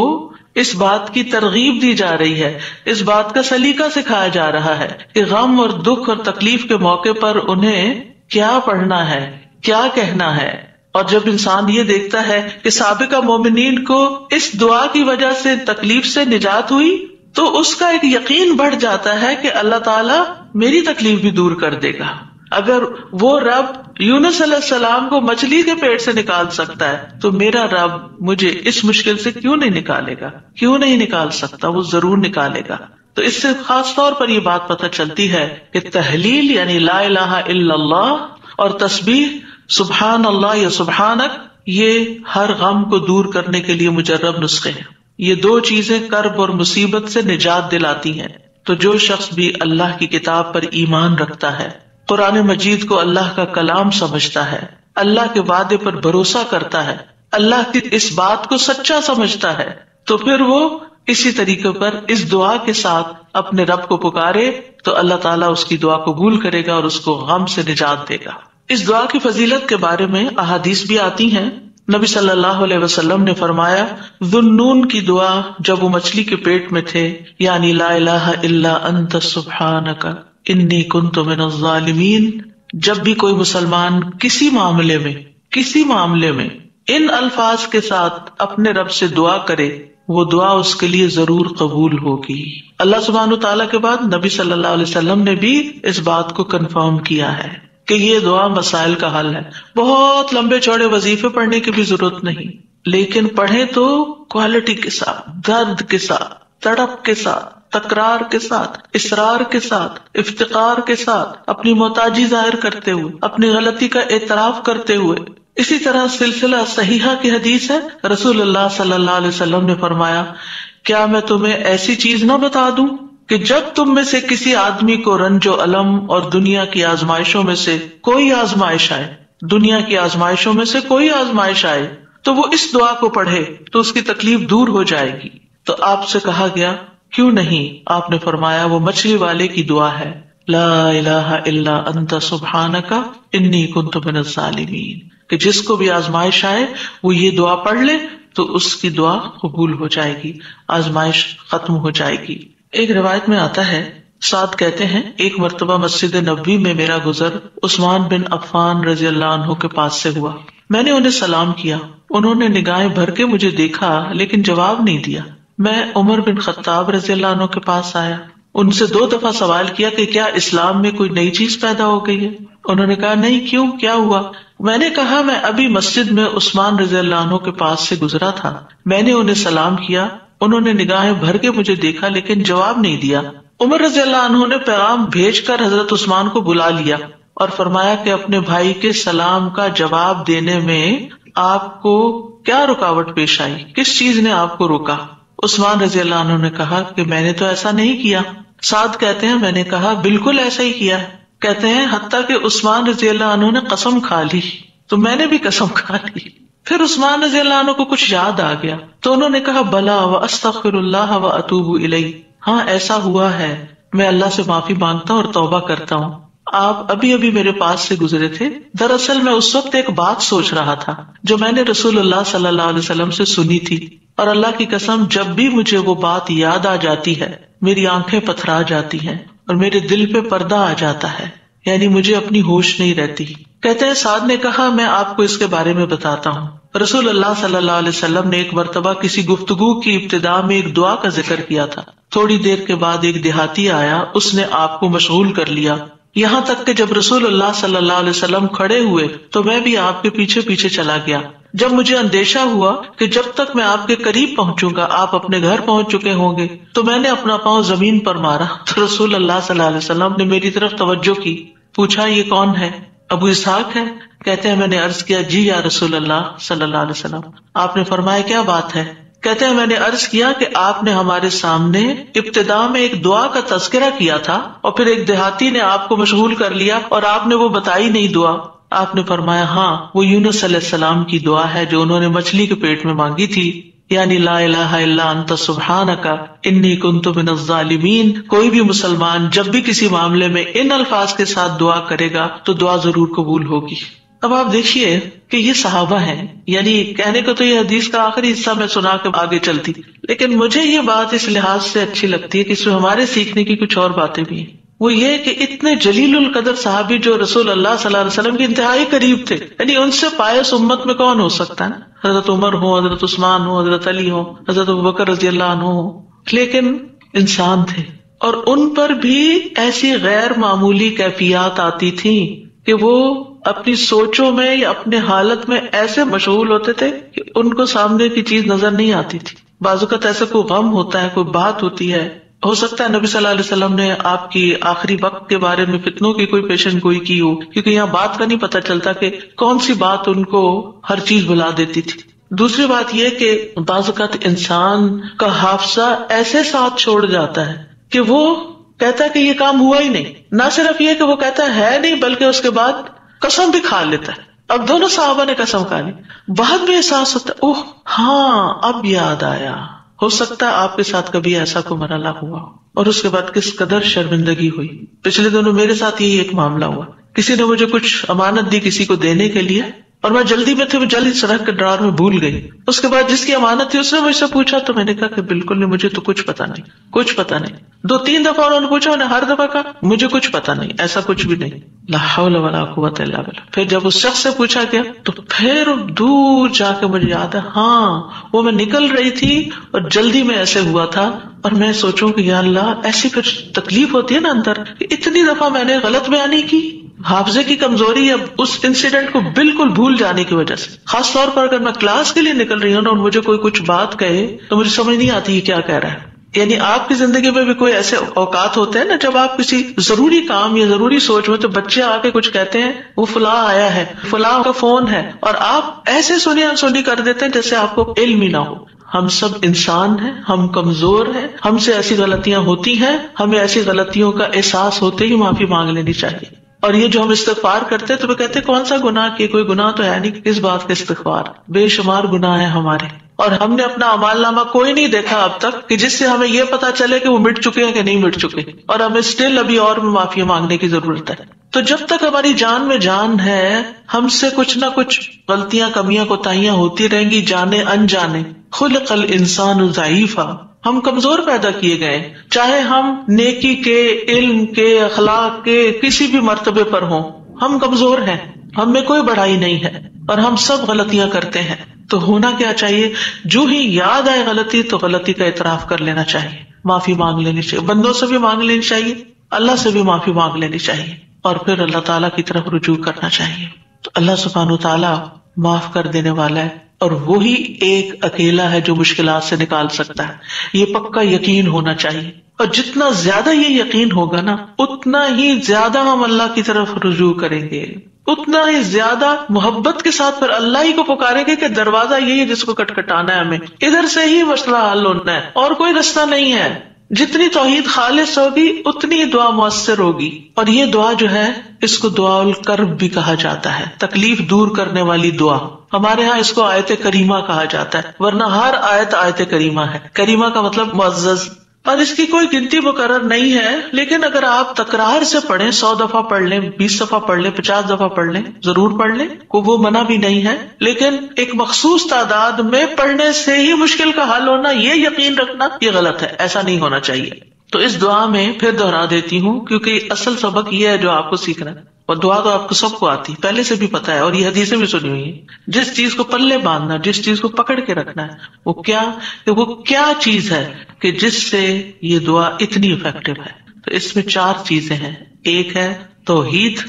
اس بات کی ترغیب دی جا رہی ہے، اس بات کا سلیقہ سکھایا جا رہا ہے کہ غم اور دکھ اور تکلیف کے موقع پر انہیں کیا پڑھنا ہے، کیا کہنا ہے. اور جب انسان یہ دیکھتا ہے کہ سابقہ مومنین کو اس دعا کی وجہ سے تکلیف سے نجات ہوئی تو اس کا ایک یقین بڑھ جاتا ہے کہ اللہ تعالیٰ میری تکلیف بھی دور کر دے گا. اگر وہ رب یونس علیہ السلام کو مچھلی کے پیٹ سے نکال سکتا ہے تو میرا رب مجھے اس مشکل سے کیوں نہیں نکالے گا، کیوں نہیں نکال سکتا، وہ ضرور نکالے گا. تو اس سے خاص طور پر یہ بات پتہ چلتی ہے کہ تحلیل یعنی لا الہ الا اللہ اور تسبیح سبحان اللہ یا سبحانک، یہ ہر غم کو دور کرنے کے لیے مجرب نسخے ہیں. یہ دو چیزیں کرب اور مصیبت سے نجات دلاتی ہیں. تو جو شخص بھی اللہ کی کتاب پر ایمان رکھتا ہے، قرآن مجید کو اللہ کا کلام سمجھتا ہے، اللہ کے وعدے پر بھروسہ کرتا ہے، اللہ کی اس بات کو سچا سمجھتا ہے، تو پھر وہ اسی طریقے پر اس دعا کے ساتھ اپنے رب کو پکارے تو اللہ تعالیٰ اس کی دعا قبول کرے گا اور اس کو غم سے نجات دے گا. اس دعا کی فضیلت کے بارے میں احادیث بھی آتی ہیں. نبی صلی اللہ علیہ وسلم نے فرمایا، ذُنُّون کی دعا جب وہ مچھلی کے پیٹ میں تھے، یعنی لا الہ الا انت سبحانک انی کنت من الظالمین، جب بھی کوئی مسلمان کسی معاملے میں ان الفاظ کے ساتھ اپنے رب سے دعا کرے، وہ دعا اس کے لیے ضرور قبول ہوگی. اللہ سبحانہ تعالیٰ کے بعد نبی صلی اللہ علیہ وسلم نے بھی اس بات کو کنفرم کیا ہے کہ یہ دعا مسائل کا حل ہے. بہت لمبے چوڑے وظیفے پڑھنے کی بھی ضرورت نہیں، لیکن پڑھیں تو کوالٹی کے ساتھ، درد کے ساتھ، تڑپ کے ساتھ، تکرار کے ساتھ، اصرار کے ساتھ، افتقار کے ساتھ، اپنی محتاجی ظاہر کرتے ہوئے، اپنی غلطی کا اعتراف کرتے ہوئے. اسی طرح سلسلہ صحیحہ کی حدیث ہے، رسول اللہ صلی اللہ علیہ وسلم نے فرمایا، کیا میں تمہیں ایسی چیز نہ بتا دوں کہ جب تم میں سے کسی آدمی کو رنج و الم اور دنیا کی آزمائشوں میں سے کوئی آزمائش آئے تو وہ اس دعا کو پڑھے تو اس کی تکلیف دور ہو جائے گی. تو آپ سے کہا گیا کیوں نہیں؟ آپ نے فرمایا وہ مچھلی والے کی دعا ہے، لا الہ الا انت سبحانک انی کنت من الظالمین، کہ جس کو بھی آزمائش آئے وہ یہ دعا پڑھ لے تو اس کی دعا قبول ہو جائے گی، آزمائش ختم ہو جائے گی. ایک روایت میں آتا ہے، سعد کہتے ہیں، ایک مرتبہ مسجد نبوی میں میرا گزر عثمان بن عفان رضی اللہ عنہ کے پاس سے ہوا. میں نے انہیں سلام کیا، انہوں نے نگاہیں بھر کے مجھے دیکھا لیکن جواب نہیں دیا. میں عمر بن خطاب رضی اللہ عنہ کے پاس آیا، ان سے 2 دفعہ سوال کیا کہ کیا اسلام میں کوئی نئی چیز پیدا ہو گئی ہے؟ انہوں نے کہا نہیں. کیوں، کیا ہوا؟ میں نے کہا میں ابھی مسجد میں عثمان رضی اللہ عنہ کے پاس سے گزرا تھا، میں نے انہیں سلام کیا، انہوں نے نگاہیں بھر کے مجھے دیکھا لیکن جواب نہیں دیا. عمر رضی اللہ عنہ نے پیغام بھیج کر حضرت عثمان کو بلا لیا اور فرمایا کہ اپنے بھائی کے سلام کا جواب دینے میں آپ کو کیا رکاوٹ پیش آئی، کس چیز نے آپ کو روکا؟ عثمان رضی اللہ عنہ نے کہا کہ میں نے تو ایسا نہیں کیا. سعد کہتے ہیں میں نے کہا بالکل ایسا ہی کیا ہے. کہتے ہیں حتیٰ کہ عثمان رضی اللہ عنہ نے قسم کھا لی تو میں نے بھی قسم کھا لی. پھر عثمان رضی اللہ عنہ کو کچھ یاد آ گیا تو انہوں نے کہا بلا واستغفر اللہ واتوب الیہ، ہاں ایسا ہوا ہے، میں اللہ سے معافی مانگتا ہوں اور توبہ کرتا ہوں. آپ ابھی میرے پاس سے گزرے تھے، دراصل میں اس وقت ایک بات سوچ رہا تھا جو میں نے رسول اللہ صلی اللہ علیہ وسلم سے سنی تھی، اور اللہ کی قسم جب بھی مجھے وہ بات یاد آ جاتی ہے میری آنکھیں پتھرا جاتی ہیں اور میرے دل پہ پردہ آ جاتا ہے، یعنی مجھے اپنی ہوش نہیں رہتی. کہتے ہیں سعد نے کہا میں آپ کو اس کے بارے میں بتاتا ہوں. رسول اللہ صلی اللہ علیہ وسلم نے ایک مرتبہ کسی گفتگو کی ابتدا میں ایک دعا کا ذکر کیا تھا. تھوڑی دیر کے بعد ایک دیہاتی آیا، اس نے آپ کو مشغول کر لیا. یہاں تک کہ جب رسول اللہ صلی اللہ علیہ وسلم کھڑے ہوئے تو میں بھی آپ کے پیچھے پیچھے چلا گیا. جب مجھے اندیشہ ہوا کہ جب تک میں آپ کے قریب پہنچوں گا آپ اپنے گھر پہنچ چکے ہوں گے تو میں نے اپنا پاؤں زمین پر مارا تو رسول اللہ صلی اللہ علیہ وسلم نے میری طرف توجہ کی. پوچھا یہ کون ہے؟ ابو اسحاق ہے. کہتے ہیں میں نے عرض کیا جی یا رسول اللہ صلی اللہ علیہ وسلم. آپ نے فرمایا کیا بات ہے؟ کہتے ہیں میں نے عرض کیا کہ آپ نے ہمارے سامنے ابتدا میں ایک دعا کا تذکرہ کیا تھا اور پھر ایک دیہاتی نے آپ کو مشغول کر لیا اور آپ نے وہ بتائی نہیں دعا. آپ نے فرمایا ہاں وہ یونس علیہ السلام کی دعا ہے جو انہوں نے مچھلی کے پیٹ میں مانگی تھی، یعنی لا الہ الا انت سبحانک انی کنت من الظالمین. کوئی بھی مسلمان جب بھی کسی معاملے میں ان الفاظ کے ساتھ دعا کرے گا تو دعا ضرور قبول ہوگی. اب آپ دیکھیے کہ یہ صحابہ ہیں، یعنی کہنے کو تو یہ حدیث کا آخری حصہ میں سنا کے آگے چلتی، لیکن مجھے یہ بات اس لحاظ سے اچھی لگتی ہے کہ اس میں ہمارے سیکھنے کی کچھ اور باتیں بھی ہیں. وہ یہ کہ اتنے جلیل القدر صحابی جو رسول اللہ صلی اللہ علیہ وسلم کے انتہائی قریب تھے، یعنی ان سے پائس امت میں کون ہو سکتا ہے؟ حضرت عمر ہو، حضرت عثمان ہو، حضرت علی ہو، حضرت ابوبکر رضی اللہ عنہ ہو، لیکن انسان تھے اور ان پر بھی ایسی غیر معمولی کیفیات آتی تھیں کہ وہ اپنی سوچوں میں یا اپنے حالت میں ایسے مشغول ہوتے تھے کہ ان کو سامنے کی چیز نظر نہیں آتی تھی. بعض اوقات ایسا کوئی غم ہوتا ہے، کوئی بات ہوتی ہے، ہو سکتا ہے نبی صلی اللہ علیہ وسلم نے آپ کی آخری وقت کے بارے میں فتنوں کی کوئی پیشن گوئی کی ہو، کیونکہ یہاں بات کا نہیں پتہ چلتا کہ کون سی بات ان کو ہر چیز بلا دیتی تھی. دوسری بات یہ کہ بعض اوقات انسان کا حافظہ ایسے ساتھ چھوڑ جاتا ہے کہ وہ کہتا ہے کہ یہ کام ہوا ہی نہیں. نہ صرف یہ کہ وہ کہتا ہے نہیں، بلکہ اس کے بعد قسم بھی کھا لیتا ہے. اب دونوں صحابہ نے قسم کھا لی، بعد میں احساس ہوتا ہے اوہ ہاں اب یاد آیا. ہو سکتا ہے آپ کے ساتھ کبھی ایسا کوئی مرحلہ ہوا اور اس کے بعد کس قدر شرمندگی ہوئی. پچھلے دنوں میرے ساتھ یہی ایک معاملہ ہوا. کسی نے مجھے کچھ امانت دی کسی کو دینے کے لیے اور میں جلدی میں تھی، وہ جلدی سڑک کے ڈرار میں بھول گئی. اس کے بعد جس کی امانت تھی اس نے مجھ سے پوچھا تو میں نے کہا کہ بالکل نہیں، مجھے تو کچھ پتا نہیں، کچھ پتا نہیں. 2-3 دفعہ انہوں نے پوچھا، انہیں ہر دفعہ کہا مجھے کچھ پتا نہیں، ایسا کچھ بھی نہیں. لا حول ولا قوت الا باللہ. پھر جب اس شخص سے پوچھا گیا تو پھر دور جا کے مجھے یاد ہے ہاں وہ میں نکل رہی تھی اور جلدی میں ایسے ہوا تھا. اور میں سوچوں کہ یا اللہ ایسی پھر تکلیف ہوتی ہے نا اندر کہ اتنی دفعہ میں نے غلط بیانی کی. حافظے کی کمزوری اب اس انسیڈنٹ کو بالکل بھول جانے کی وجہ سے. خاص طور پر اگر میں کلاس کے لیے نکل رہی ہوں اور مجھے کوئی کچھ بات کہے تو مجھے سمجھ نہیں آتی یہ کیا کہہ رہا ہے. یعنی آپ کی زندگی میں بھی کوئی ایسے اوقات ہوتے ہیں نا جب آپ کسی ضروری کام یا ضروری سوچ میں تو بچے آ کے کچھ کہتے ہیں وہ فلاں آیا ہے، فلاں کا فون ہے، اور آپ ایسے سنی انسنی کر دیتے ہیں جیسے آپ کو علم ہی نہ ہو. ہم سب انسان ہیں، ہم کمزور ہیں، ہم سے ایسی غلطیاں ہوتی ہیں، ہمیں ایسی غلطیوں کا احساس ہوتے ہی معافی مانگ لینی چاہیے. اور یہ جو ہم استغفار کرتے تو وہ کہتے کون سا گناہ کیے، کوئی گناہ تو ہے نہیں، کس بات کا استغفار. بے شمار گناہ ہیں ہمارے اور ہم نے اپنا اعمال نامہ کوئی نہیں دیکھا اب تک کہ جس سے ہمیں یہ پتا چلے کہ وہ مٹ چکے ہیں کہ نہیں مٹ چکے، اور ہمیں اسٹل ابھی اور معافی مانگنے کی ضرورت ہے. تو جب تک ہماری جان میں جان ہے ہم سے کچھ نہ کچھ غلطیاں کمیاں کوتاہیاں ہوتی رہیں گی، جانے انجانے. خلق الانسان ضعیفا، ہم کمزور پیدا کیے گئے، چاہے ہم نیکی کے، علم کے، اخلاق کے کسی بھی مرتبے پر ہوں، ہم کمزور ہیں، ہم میں کوئی بڑائی نہیں ہے اور ہم سب غلطیاں کرتے ہیں. تو ہونا کیا چاہیے؟ جو ہی یاد آئے غلطی تو غلطی کا اعتراف کر لینا چاہیے، معافی مانگ لینی چاہیے. بندوں سے بھی مانگ لینی چاہیے، اللہ سے بھی معافی مانگ لینی چاہیے، اور پھر اللہ تعالیٰ کی طرف رجوع کرنا چاہیے. تو اللہ سبحانہ تعالیٰ معاف کر دینے والا ہے اور وہی ایک اکیلا ہے جو مشکلات سے نکال سکتا ہے. یہ پکا یقین ہونا چاہیے، اور جتنا زیادہ یہ یقین ہوگا نا اتنا ہی زیادہ ہم اللہ کی طرف رجوع کریں گے، اتنا ہی زیادہ محبت کے ساتھ پھر اللہ ہی کو پکاریں گے کہ دروازہ یہی ہے جس کو کٹکھٹانا ہے، ہمیں ادھر سے ہی مسئلہ حل ہونا ہے اور کوئی رستہ نہیں ہے. جتنی توحید خالص ہوگی اتنی ہی دعا مؤثر ہوگی. اور یہ دعا جو ہے اس کو دعا الکرب بھی کہا جاتا ہے، تکلیف دور کرنے والی دعا. ہمارے ہاں اس کو آیت کریمہ کہا جاتا ہے، ورنہ ہر آیت کریمہ ہے. کریمہ کا مطلب معزز، اور اس کی کوئی گنتی مقرر نہیں ہے. لیکن اگر آپ تکرار سے پڑھیں، 100 دفعہ پڑھ لیں، 20 دفعہ پڑھ لیں، 50 دفعہ پڑھ لیں، ضرور پڑھ لیں، کوئی وہ منع بھی نہیں ہے. لیکن ایک مخصوص تعداد میں پڑھنے سے ہی مشکل کا حل ہونا، یہ یقین رکھنا یہ غلط ہے، ایسا نہیں ہونا چاہیے. تو اس دعا میں پھر دوہرا دیتی ہوں کیونکہ اصل سبق یہ ہے جو آپ کو سیکھنا ہے. اور دعا تو آپ کو سب کو آتی، پہلے سے بھی پتا ہے، اور یہ حدیثیں بھی سنی ہوئی ہیں. جس چیز کو پلے باندھنا، جس چیز کو پکڑ کے رکھنا ہے، وہ کیا چیز ہے کہ جس سے یہ دعا اتنی افیکٹو ہے. تو اس میں 4 چیزیں ہیں. ایک ہے توحید،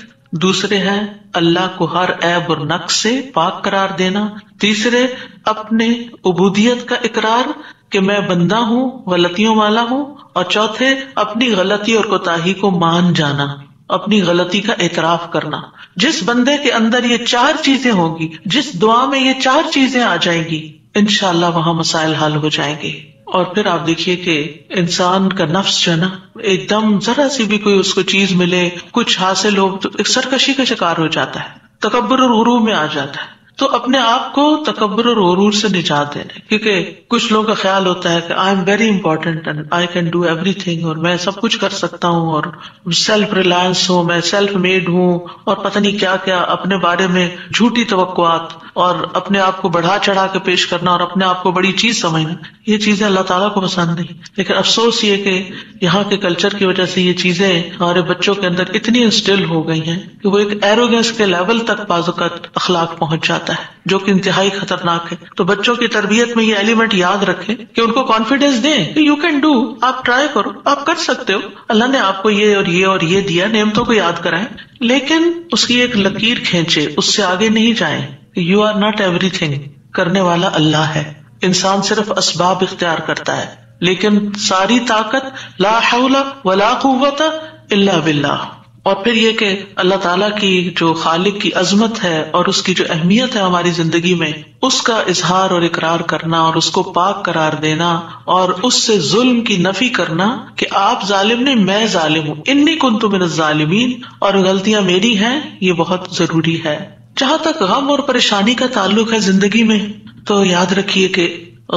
دوسرے ہیں اللہ کو ہر عیب اور نقص سے پاک قرار دینا، تیسرے اپنے عبودیت کا اقرار کہ میں بندہ ہوں، غلطیوں والا ہوں، اور چوتھے اپنی غلطی اور کوتاہی کو مان جانا، اپنی غلطی کا اعتراف کرنا. جس بندے کے اندر یہ چار چیزیں ہوں گی، جس دعا میں یہ چار چیزیں آ جائیں گی، انشاءاللہ وہاں مسائل حل ہو جائیں گے. اور پھر آپ دیکھیے کہ انسان کا نفس جو ہے نا، ایک دم ذرا سی بھی کوئی اس کو چیز ملے، کچھ حاصل ہو تو ایک سرکشی کا شکار ہو جاتا ہے، تکبر اور غرور میں آ جاتا ہے. تو اپنے آپ کو تکبر اور غرور سے نجات دینے، کیونکہ کچھ لوگوں کا خیال ہوتا ہے کہ I am very important and I can do every thing, اور میں سب کچھ کر سکتا ہوں، اور سیلف ریلائنس ہوں، میں سیلف میڈ ہوں، اور پتہ نہیں کیا کیا اپنے بارے میں جھوٹی توقعات، اور اپنے آپ کو بڑھا چڑھا کے پیش کرنا، اور اپنے آپ کو بڑی چیز سمجھنا. یہ چیزیں اللہ تعالیٰ کو پسند نہیں. لیکن افسوس یہ کہ یہاں کے کلچر کی وجہ سے یہ چیزیں ہمارے بچوں کے اندر اتنی انسٹل ہو گئی ہیں کہ وہ ایک ایروگنس کے لیول تک بعض اوقات اخلاق پہنچ جاتا ہے، جو کہ انتہائی خطرناک ہے. تو بچوں کی تربیت میں یہ ایلیمنٹ یاد رکھیں کہ ان کو کانفیڈینس دیں کہ یو کین ڈو، آپ ٹرائی کرو، آپ کر سکتے ہو، اللہ نے آپ کو یہ اور یہ اور یہ دیا، نعمتوں کو یاد کرائیں، لیکن اس کی ایک لکیر کھینچے، اس سے آگے نہیں جائیں. یو آر ناٹ ایوری تھنگ، کرنے والا اللہ ہے. انسان صرف اسباب اختیار کرتا ہے، لیکن ساری طاقت لا حول ولا قوت الا باللہ. اور پھر یہ کہ اللہ تعالیٰ کی جو خالق کی عظمت ہے اور اس کی جو اہمیت ہے ہماری زندگی میں، اس کا اظہار اور اقرار کرنا، اور اس کو پاک قرار دینا، اور اس سے ظلم کی نفی کرنا کہ آپ ظالم نہیں، میں ظالم ہوں، انی کنت من الظالمین، اور غلطیاں میری ہیں، یہ بہت ضروری ہے. جہاں تک غم اور پریشانی کا تعلق ہے زندگی میں، تو یاد رکھیے کہ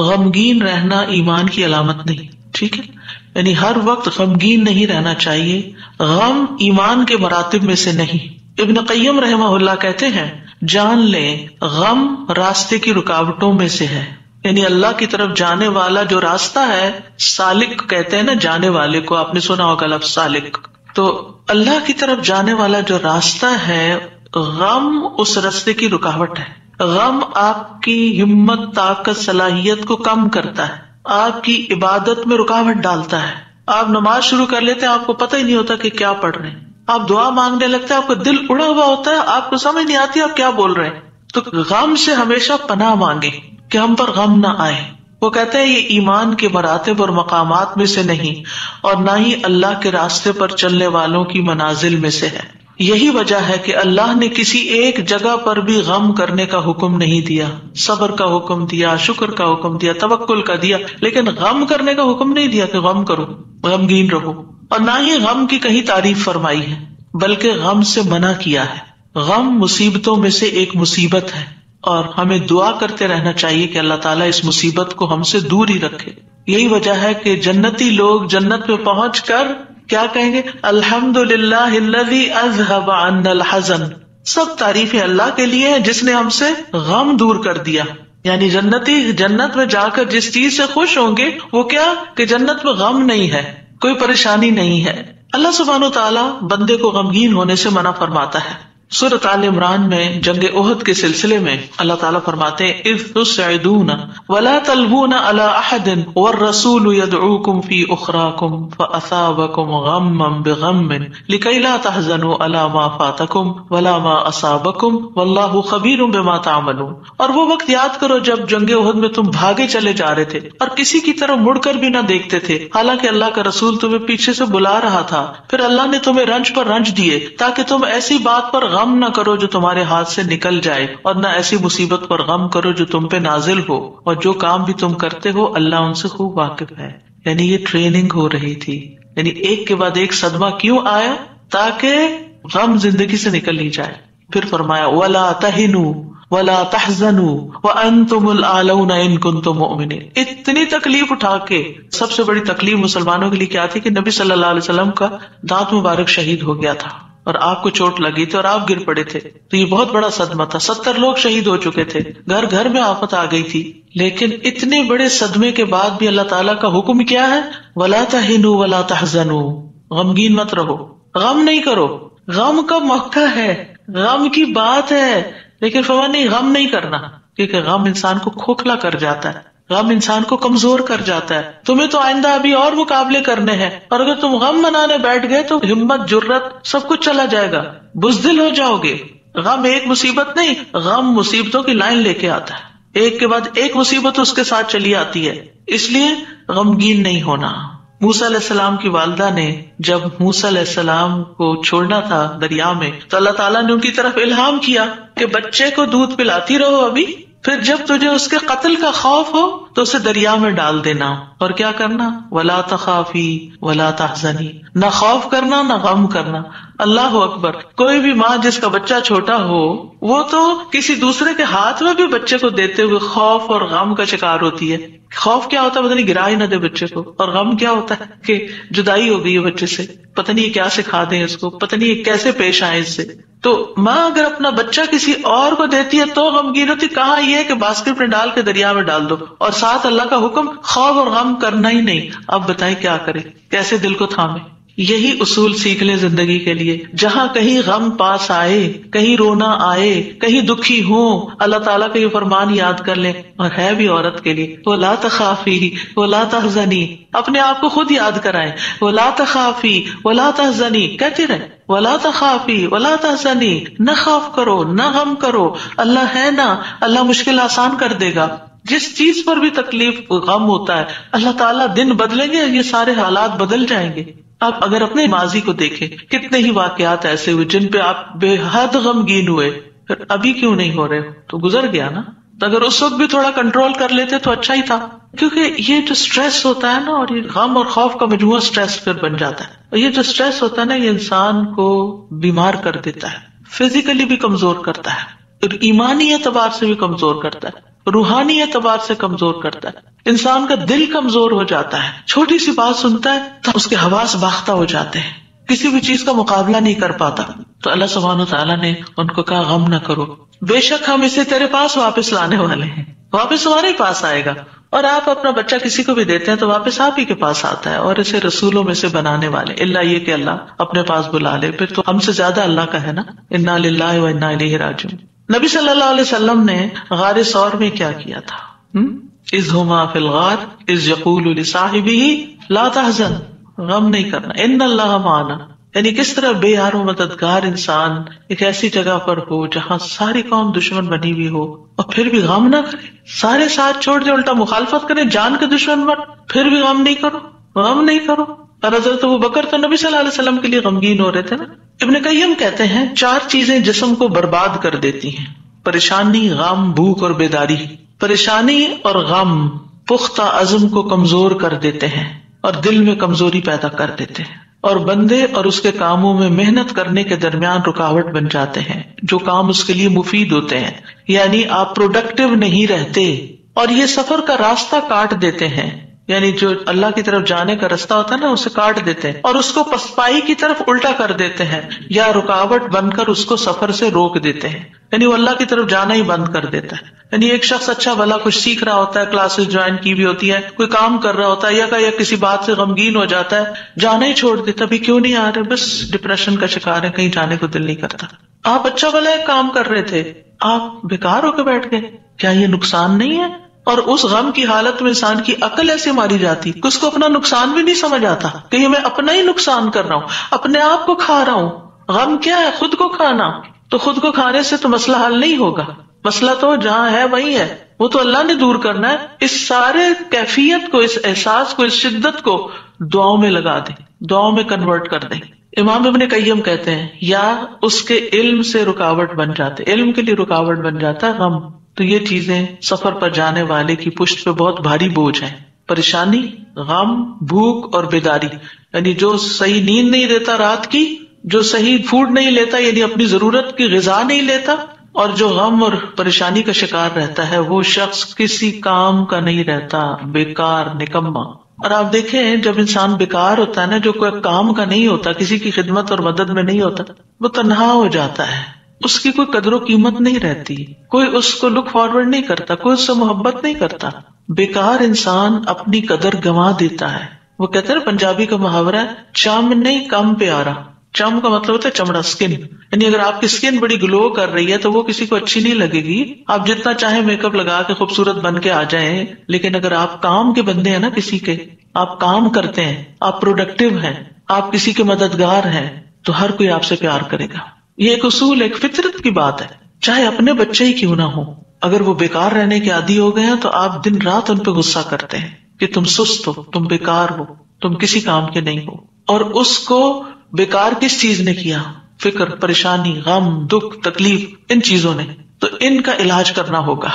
غمگین رہنا ایمان کی علامت نہیں. ٹھیک ہے، یعنی ہر وقت غمگین نہیں رہنا چاہیے. غم ایمان کے مراتب میں سے نہیں. ابن قیم رحمہ اللہ کہتے ہیں، جان لیں غم راستے کی رکاوٹوں میں سے ہے. یعنی اللہ کی طرف جانے والا جو راستہ ہے، سالک کہتے ہیں نا جانے والے کو، آپ نے سنا ہوگا لفظ سالک. تو اللہ کی طرف جانے والا جو راستہ ہے، غم اس راستے کی رکاوٹ ہے. غم آپ کی ہمت، طاقت، صلاحیت کو کم کرتا ہے، آپ کی عبادت میں رکاوٹ ڈالتا ہے. آپ نماز شروع کر لیتے ہیں، آپ کو پتہ ہی نہیں ہوتا کہ کیا پڑھ رہے ہیں. آپ دعا مانگنے لگتے ہیں، آپ کا دل اڑا ہوا ہوتا ہے، آپ کو سمجھ نہیں آتی آپ کیا بول رہے ہیں. تو غم سے ہمیشہ پناہ مانگے کہ ہم پر غم نہ آئے. وہ کہتے ہیں یہ ایمان کے مراتب اور مقامات میں سے نہیں، اور نہ ہی اللہ کے راستے پر چلنے والوں کی منازل میں سے ہے. یہی وجہ ہے کہ اللہ نے کسی ایک جگہ پر بھی غم کرنے کا حکم نہیں دیا. صبر کا حکم دیا، شکر کا حکم دیا، توکل کا دیا، لیکن غم کرنے کا حکم نہیں دیا کہ غم کرو، غمگین رہو. اور نہ ہی غم کی کہیں تعریف فرمائی ہے، بلکہ غم سے منع کیا ہے. غم مصیبتوں میں سے ایک مصیبت ہے، اور ہمیں دعا کرتے رہنا چاہیے کہ اللہ تعالیٰ اس مصیبت کو ہم سے دور ہی رکھے. یہی وجہ ہے کہ جنتی لوگ جنت میں پہنچ کر کیا کہیں گے؟ الحمدللہ الذی اذہب عنا الحزن. سب تعریفیں اللہ کے لیے ہیں جس نے ہم سے غم دور کر دیا. یعنی جنتی جنت میں جا کر جس چیز سے خوش ہوں گے وہ کیا کہ جنت میں غم نہیں ہے، کوئی پریشانی نہیں ہے. اللہ سبحانہ و تعالیٰ بندے کو غمگین ہونے سے منع فرماتا ہے. سورۃ آل عمران میں جنگ احد کے سلسلے میں اللہ تعالیٰ فرماتے ہیں اذ تسعدون ولا تلوون علی احد والرسول يدعوكم في اخراكم فاصابكم غما بغم لكي لا تحزنوا على ما فاتكم ولا ما اصابكم والله خبير بما تعملون. اور وہ وقت یاد کرو جب جنگ احد میں تم بھاگے چلے جا رہے تھے اور کسی کی طرف مڑ کر بھی نہ دیکھتے تھے، حالانکہ اللہ کا رسول تمہیں پیچھے سے بلا رہا تھا. پھر اللہ نے تمہیں رنج پر رنج دیے تاکہ تم ایسی بات پر غم نہ کرو جو تمہارے ہاتھ سے نکل جائے، اور نہ ایسی مصیبت پر غم کرو جو تم پہ نازل ہو، اور جو کام بھی تم کرتے ہو اللہ ان سے خوب واقف ہے. یعنی یہ ٹریننگ ہو رہی تھی. یعنی ایک کے بعد ایک صدمہ کیوں آیا؟ تاکہ غم زندگی سے نکل ہی جائے. پھر فرمایا وَلَا تَهِنُوا وَلَا تَحْزَنُوا وَأَنْتُمُ الْأَعْلَوْنَ إِن كُنتُم مُؤْمِنِينَ. اتنی تکلیف اٹھا کے سب سے بڑی تکلیف مسلمانوں کے لیے کیا تھی کہ نبی صلی اللہ علیہ وسلم کا دانت مبارک شہید ہو گیا تھا، اور آپ کو چوٹ لگی تھی اور آپ گر پڑے تھے. تو یہ بہت بڑا صدمہ تھا. 70 لوگ شہید ہو چکے تھے، گھر گھر میں آفت آ گئی تھی. لیکن اتنے بڑے صدمے کے بعد بھی اللہ تعالیٰ کا حکم کیا ہے؟ وَلَا تَهِنُوا وَلَا تَحْزَنُوا. غمگین مت رہو، غم نہیں کرو. غم کا موقع ہے، غم کی بات ہے، لیکن فرمان نہیں غم نہیں کرنا، کیونکہ غم انسان کو کھوکھلا کر جاتا ہے. غم انسان کو کمزور کر جاتا ہے. تمہیں تو آئندہ ابھی اور مقابلے کرنے ہیں، اور اگر تم غم منانے بیٹھ گئے تو ہمت جرت سب کچھ چلا جائے گا، بزدل ہو جاؤ گے. غم ایک مصیبت نہیں، غم مصیبتوں کی لائن لے کے آتا ہے، ایک کے بعد ایک مصیبت اس کے ساتھ چلی آتی ہے. اس لیے غمگین نہیں ہونا. موسیٰ علیہ السلام کی والدہ نے جب موسیٰ علیہ السلام کو چھوڑنا تھا دریا میں تو اللہ تعالیٰ نے ان کی طرف الہام کیا کہ بچے کو دودھ پلاتی رہو ابھی، پھر جب تجھے اس کے قتل کا خوف ہو تو اسے دریا میں ڈال دینا. اور کیا کرنا؟ ولا تخافی ولا تحزنی، نہ خوف کرنا نہ غم کرنا. اللہ اکبر. کوئی بھی ماں جس کا بچہ چھوٹا ہو وہ تو کسی دوسرے کے ہاتھ میں بھی بچے کو دیتے ہوئے خوف اور غم کا شکار ہوتی ہے. خوف کیا ہوتا ہے؟ پتہ نہیں گرا ہی نہ دے بچے کو، اور غم کیا ہوتا ہے کہ جدائی ہو گئی ہے بچے سے، پتہ نہیں کیا سکھا دیں اس کو، پتہ نہیں کیسے پیش آئے اس سے. تو ماں اگر اپنا بچہ کسی اور کو دیتی ہے تو غمگین ہوتی. کہاں یہ کہ باسکٹ میں ڈال کے دریا میں ڈال دو، اور ساتھ اللہ کا حکم خوف اور غم کرنا ہی نہیں. اب بتائیں کیا کرے، کیسے دل کو تھامے. یہی اصول سیکھ لیں زندگی کے لیے. جہاں کہیں غم پاس آئے، کہیں رونا آئے، کہیں دکھی ہوں، اللہ تعالیٰ کا یہ فرمان یاد کر لیں. اور ہے بھی عورت کے لیے، وَلَا تَخَافِي وَلَا تَحْزَنِي، اپنے آپ کو خود یاد کرائیں. وَلَا تَخَافِي وَلَا تَحْزَنِي کہتے رہیں، وَلَا تَخَافِي وَلَا تَحْزَنِي، نہ خوف کرو نہ غم کرو، اللہ ہے نا، اللہ مشکل آسان کر دے گا. جس چیز پر بھی تکلیف غم ہوتا ہے اللہ تعالیٰ دن بدلیں گے، یہ سارے حالات بدل جائیں گے. آپ اگر اپنے ماضی کو دیکھیں، کتنے ہی واقعات ایسے ہوئے جن پہ آپ بے حد غمگین ہوئے، پھر ابھی کیوں نہیں ہو رہے؟ تو گزر گیا نا. تو اگر اس وقت بھی تھوڑا کنٹرول کر لیتے تو اچھا ہی تھا. کیونکہ یہ جو سٹریس ہوتا ہے نا، اور یہ غم اور خوف کا مجموعہ سٹریس پھر بن جاتا ہے. اور یہ جو سٹریس ہوتا ہے نا، یہ انسان کو بیمار کر دیتا ہے، فزیکلی بھی کمزور کرتا ہے، اور ایمانی اعتبار سے بھی کمزور کرتا ہے، روحانی اعتبار سے کمزور کرتا ہے. انسان کا دل کمزور ہو جاتا ہے، چھوٹی سی بات سنتا ہے تو اس کے حواس باختہ ہو جاتے ہیں، کسی بھی چیز کا مقابلہ نہیں کر پاتا. تو اللہ سبحانہ وتعالیٰ نے ان کو کہا غم نہ کرو، بے شک ہم اسے تیرے پاس واپس لانے والے ہیں، واپس ہمارے پاس آئے گا. اور آپ اپنا بچہ کسی کو بھی دیتے ہیں تو واپس آپ ہی کے پاس آتا ہے، اور اسے رسولوں میں سے بنانے والے، اللہ یہ کہ اللہ اپنے پاس بلا لے، پھر تو ہم سے زیادہ اللہ کا ہے نا. انا للہ و انا الیہ راجعون. نبی صلی اللہ علیہ وسلم نے غار ثور میں کیا کیا تھا؟ اذ ہما فی الغار اذ یقول لصاحبہ لا تحزن، غم نہیں کرنا، ان اللہ معنا. یعنی کس طرح بے یار و مددگار انسان ایک ایسی جگہ پر ہو جہاں ساری قوم دشمن بنی ہوئی ہو اور پھر بھی غم نہ کرے، سارے ساتھ چھوڑ دے، الٹا مخالفت کرے، جان کے دشمن بن، پھر بھی غم نہیں کرو، غم نہیں کرو. اور حضرت ابوبکر تو نبی صلی اللہ علیہ وسلم کے لیے غمگین ہو رہے تھے نا. ابن قیم کہتے ہیں 4 چیزیں جسم کو برباد کر دیتی ہیں: پریشانی، غم، بھوک اور بیداری. پریشانی اور غم پختہ عزم کو کمزور کر دیتے ہیں اور دل میں کمزوری پیدا کر دیتے ہیں، اور بندے اور اس کے کاموں میں محنت کرنے کے درمیان رکاوٹ بن جاتے ہیں جو کام اس کے لیے مفید ہوتے ہیں. یعنی آپ پروڈکٹیو نہیں رہتے، اور یہ سفر کا راستہ کاٹ دیتے ہیں. یعنی جو اللہ کی طرف جانے کا راستہ ہوتا ہے نا، اسے کاٹ دیتے ہیں اور اس کو پسپائی کی طرف الٹا کر دیتے ہیں، یا رکاوٹ بن کر اس کو سفر سے روک دیتے ہیں. یعنی وہ اللہ کی طرف جانا ہی بند کر دیتا ہے. یعنی ایک شخص اچھا بھلا کچھ سیکھ رہا ہوتا ہے، کلاسز جوائن کی بھی ہوتی ہے، کوئی کام کر رہا ہوتا ہے، یا کسی بات سے غمگین ہو جاتا ہے، جانا ہی چھوڑ دیتا. ابھی کیوں نہیں آ رہے؟ بس ڈپریشن کا شکار ہے، کہیں جانے کو دل نہیں کرتا. آپ اچھا بھلا ایک کام کر رہے تھے، آپ بیکار ہو کے بیٹھ گئے، کیا یہ نقصان نہیں ہے؟ اور اس غم کی حالت میں انسان کی عقل ایسے ماری جاتی کہ اس کو اپنا نقصان بھی نہیں سمجھ آتا کہ یہ میں اپنا ہی نقصان کر رہا ہوں، اپنے آپ کو کھا رہا ہوں. غم کیا ہے؟ خود کو کھانا. تو خود کو کھانے سے تو مسئلہ حل نہیں ہوگا، مسئلہ تو جہاں ہے وہی ہے، وہ تو اللہ نے دور کرنا ہے. اس سارے کیفیت کو، اس احساس کو، اس شدت کو دعاؤں میں لگا دیں، دعاؤں میں کنورٹ کر دیں. امام ابن قیم کہتے ہیں یا اس کے علم سے رکاوٹ بن جاتے، علم کے لیے رکاوٹ بن جاتا ہے غم. تو یہ چیزیں سفر پر جانے والے کی پشت پہ بہت بھاری بوجھ ہے. پریشانی، غم، بھوک اور بیداری. یعنی جو صحیح نیند نہیں لیتا رات کی، جو صحیح فوڈ نہیں لیتا، یعنی اپنی ضرورت کی غذا نہیں لیتا، اور جو غم اور پریشانی کا شکار رہتا ہے، وہ شخص کسی کام کا نہیں رہتا، بیکار، نکما. اور آپ دیکھیں جب انسان بیکار ہوتا ہے نا، جو کوئی کام کا نہیں ہوتا، کسی کی خدمت اور مدد میں نہیں ہوتا، وہ تنہا ہو جاتا ہے، اس کی کوئی قدر و قیمت نہیں رہتی، کوئی اس کو لک فارورڈ نہیں کرتا، کوئی اس سے محبت نہیں کرتا. بیکار انسان اپنی قدر گنوا دیتا ہے. وہ کہتے ہیں پنجابی کا محاورہ ہے، چم نہیں کم پیارا. چم کا مطلب ہوتا ہے چمڑا، اسکن، یعنی اگر آپ کی اسکن بڑی گلو کر رہی ہے تو وہ کسی کو اچھی نہیں لگے گی. آپ جتنا چاہے میک اپ لگا کے خوبصورت بن کے آ جائیں، لیکن اگر آپ کام کے بندے ہیں نا، کسی کے آپ کام کرتے ہیں، آپ پروڈکٹیو ہیں، آپ کسی کے مددگار ہیں، تو ہر کوئی آپ سے پیار کرے گا. یہ ایک اصول، ایک فطرت کی بات ہے. چاہے اپنے بچے ہی کیوں نہ ہو، اگر وہ بیکار رہنے کے عادی ہو گئے ہیں تو آپ دن رات ان پہ غصہ کرتے ہیں کہ تم سست ہو، تم بیکار ہو، تم کسی کام کے نہیں ہو. اور اس کو بیکار کس چیز نے کیا؟ فکر، پریشانی، غم، دکھ، تکلیف، ان چیزوں نے. تو ان کا علاج کرنا ہوگا.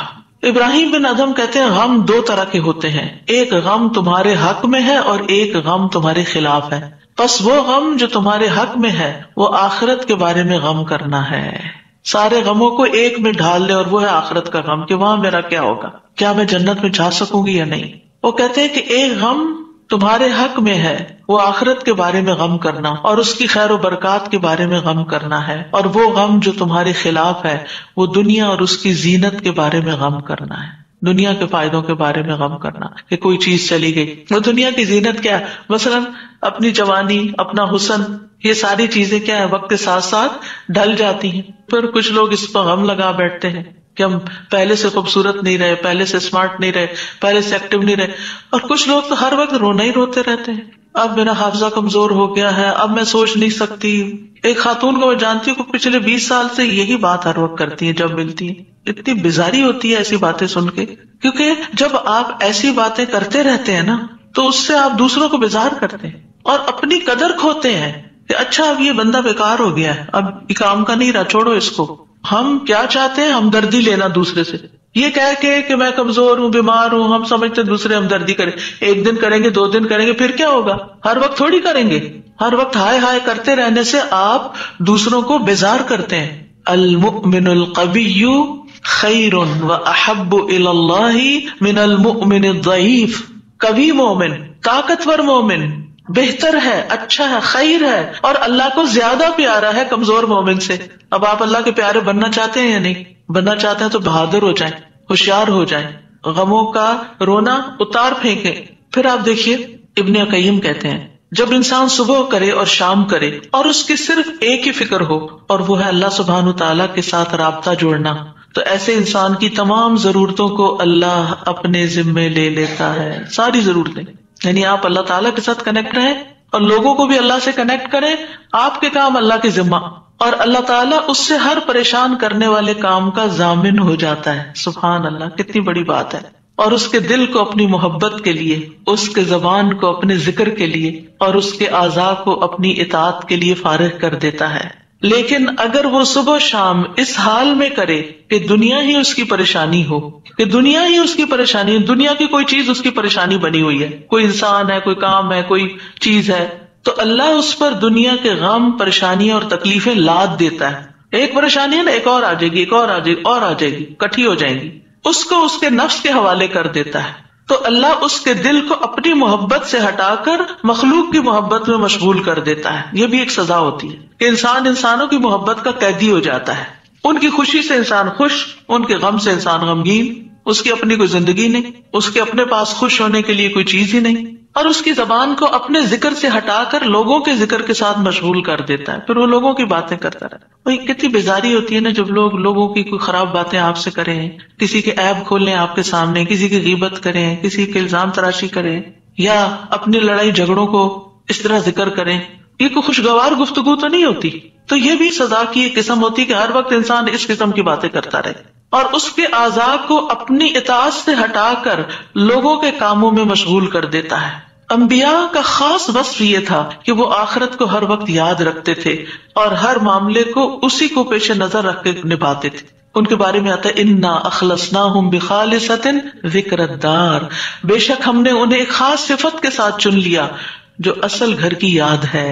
ابراہیم بن ادہم کہتے ہیں غم دو طرح کے ہوتے ہیں، ایک غم تمہارے حق میں ہے اور ایک غم تمہارے خلاف ہے. پس وہ غم جو تمہارے حق میں ہے وہ آخرت کے بارے میں غم کرنا ہے. سارے غموں کو ایک میں ڈھال لے، اور وہ ہے آخرت کا غم کہ وہاں میرا کیا ہوگا، کیا میں جنت میں جا سکوں گی یا نہیں. وہ کہتے ہیں کہ ایک غم تمہارے حق میں ہے، وہ آخرت کے بارے میں غم کرنا اور اس کی خیر و برکات کے بارے میں غم کرنا ہے. اور وہ غم جو تمہارے خلاف ہے وہ دنیا اور اس کی زینت کے بارے میں غم کرنا ہے، دنیا کے فائدوں کے بارے میں غم کرنا کہ کوئی چیز چلی گئی. وہ دنیا کی زینت کیا ہے؟ مثلا اپنی جوانی، اپنا حسن، یہ ساری چیزیں کیا ہے وقت کے ساتھ ساتھ ڈھل جاتی ہیں. پھر کچھ لوگ اس پر غم لگا بیٹھتے ہیں کہ ہم پہلے سے خوبصورت نہیں رہے، پہلے سے اسمارٹ نہیں رہے، پہلے سے ایکٹیو نہیں رہے. اور کچھ لوگ تو ہر وقت رونا ہی روتے رہتے ہیں، اب میرا حافظہ کمزور ہو گیا ہے، اب میں سوچ نہیں سکتی. ایک خاتون کو میں جانتی ہوں کہ پچھلے 20 سال سے یہی بات ہر وقت کرتی ہے جب ملتی ہے. اتنی بیزاری ہوتی ہے ایسی باتیں سن کے، کیونکہ جب آپ ایسی باتیں کرتے رہتے ہیں نا تو اس سے آپ دوسروں کو بیزار کرتے ہیں اور اپنی قدر کھوتے ہیں کہ اچھا اب یہ بندہ بیکار ہو گیا ہے، اب یہ کام کا نہیں رہا، چھوڑو اس کو. ہم کیا چاہتے ہیں؟ ہمدردی لینا دوسرے سے، یہ کہہ کے کہ میں کمزور ہوں، بیمار ہوں. ہم سمجھتے ہیں دوسرے ہمدردی کریں، ایک دن کریں گے، 2 دن کریں گے، پھر کیا ہوگا؟ ہر وقت تھوڑی کریں گے. ہر وقت ہائے ہائے کرتے رہنے سے آپ دوسروں کو بیزار کرتے ہیں. المؤمن القوی خیر واحب الی اللہ من المؤمن الضعیف. قوی مومن، طاقتور مومن بہتر ہے، اچھا ہے، خیر ہے، اور اللہ کو زیادہ پیارا ہے کمزور مومن سے. اب آپ اللہ کے پیارے بننا چاہتے ہیں یا نہیں؟ بننا چاہتے ہیں تو بہادر ہو جائیں، ہوشیار ہو جائیں، غموں کا رونا اتار پھینکیں. پھر آپ دیکھیے ابن قیم کہتے ہیں جب انسان صبح کرے اور شام کرے اور اس کی صرف ایک ہی فکر ہو اور وہ ہے اللہ سبحانہ تعالیٰ کے ساتھ رابطہ جوڑنا، تو ایسے انسان کی تمام ضرورتوں کو اللہ اپنے ذمے لے لیتا ہے. ساری ضرورتیں، یعنی آپ اللہ تعالیٰ کے ساتھ کنیکٹ رہیں اور لوگوں کو بھی اللہ سے کنیکٹ کریں. آپ کے کام اللہ کے ذمہ، اور اللہ تعالیٰ اس سے ہر پریشان کرنے والے کام کا ضامن ہو جاتا ہے. سبحان اللہ، کتنی بڑی بات ہے. اور اس کے دل کو اپنی محبت کے لیے، اس کے زبان کو اپنے ذکر کے لیے، اور اس کے اعضاء کو اپنی اطاعت کے لیے فارغ کر دیتا ہے. لیکن اگر وہ صبح شام اس حال میں کرے کہ دنیا ہی اس کی پریشانی ہو، کہ دنیا ہی اس کی پریشانی، دنیا کی کوئی چیز اس کی پریشانی بنی ہوئی ہے، کوئی انسان ہے، کوئی کام ہے، کوئی چیز ہے، تو اللہ اس پر دنیا کے غم، پریشانیاں اور تکلیفیں لاد دیتا ہے. ایک پریشانی ہے نا، ایک اور آ جائے گی، ایک اور آ جائے گی، اور آ جائے گی، کٹھی ہو جائیں گی. اس کو اس کے نفس کے حوالے کر دیتا ہے. تو اللہ اس کے دل کو اپنی محبت سے ہٹا کر مخلوق کی محبت میں مشغول کر دیتا ہے. یہ بھی ایک سزا ہوتی ہے کہ انسان انسانوں کی محبت کا قیدی ہو جاتا ہے. ان کی خوشی سے انسان خوش، ان کے غم سے انسان غمگین. اس کی اپنی کوئی زندگی نہیں، اس کے اپنے پاس خوش ہونے کے لیے کوئی چیز ہی نہیں، اور اس کی زبان کو اپنے ذکر سے ہٹا کر لوگوں کے ذکر کے ساتھ مشغول کر دیتا ہے. پھر وہ لوگوں کی باتیں کرتا رہتا ہے. وہی کتنی بیزاری ہوتی ہے نا جب لوگ لوگوں کی کوئی خراب باتیں آپ سے کریں، کسی کے عیب کھولیں آپ کے سامنے، کسی کی غیبت کریں، کسی کے الزام تراشی کریں، یا اپنی لڑائی جھگڑوں کو اس طرح ذکر کریں. یہ کوئی خوشگوار گفتگو تو نہیں ہوتی. تو یہ بھی سزا کی ایک قسم ہوتی کہ ہر وقت انسان اس قسم کی باتیں کرتا رہے اور اس کے اعضاء کو اپنی اطاعت سے ہٹا کر لوگوں کے کاموں میں مشغول کر دیتا ہے. انبیاء کا خاص وصف یہ تھا کہ وہ آخرت کو ہر وقت یاد رکھتے تھے اور ہر معاملے کو اسی کو پیش نظر رکھ کے نبھاتے تھے. ان کے بارے میں آتا ہے انا اخلصناہم بخالصۃ ذکر الدار، بے شک ہم نے انہیں ایک خاص صفت کے ساتھ چن لیا جو اصل گھر کی یاد ہے.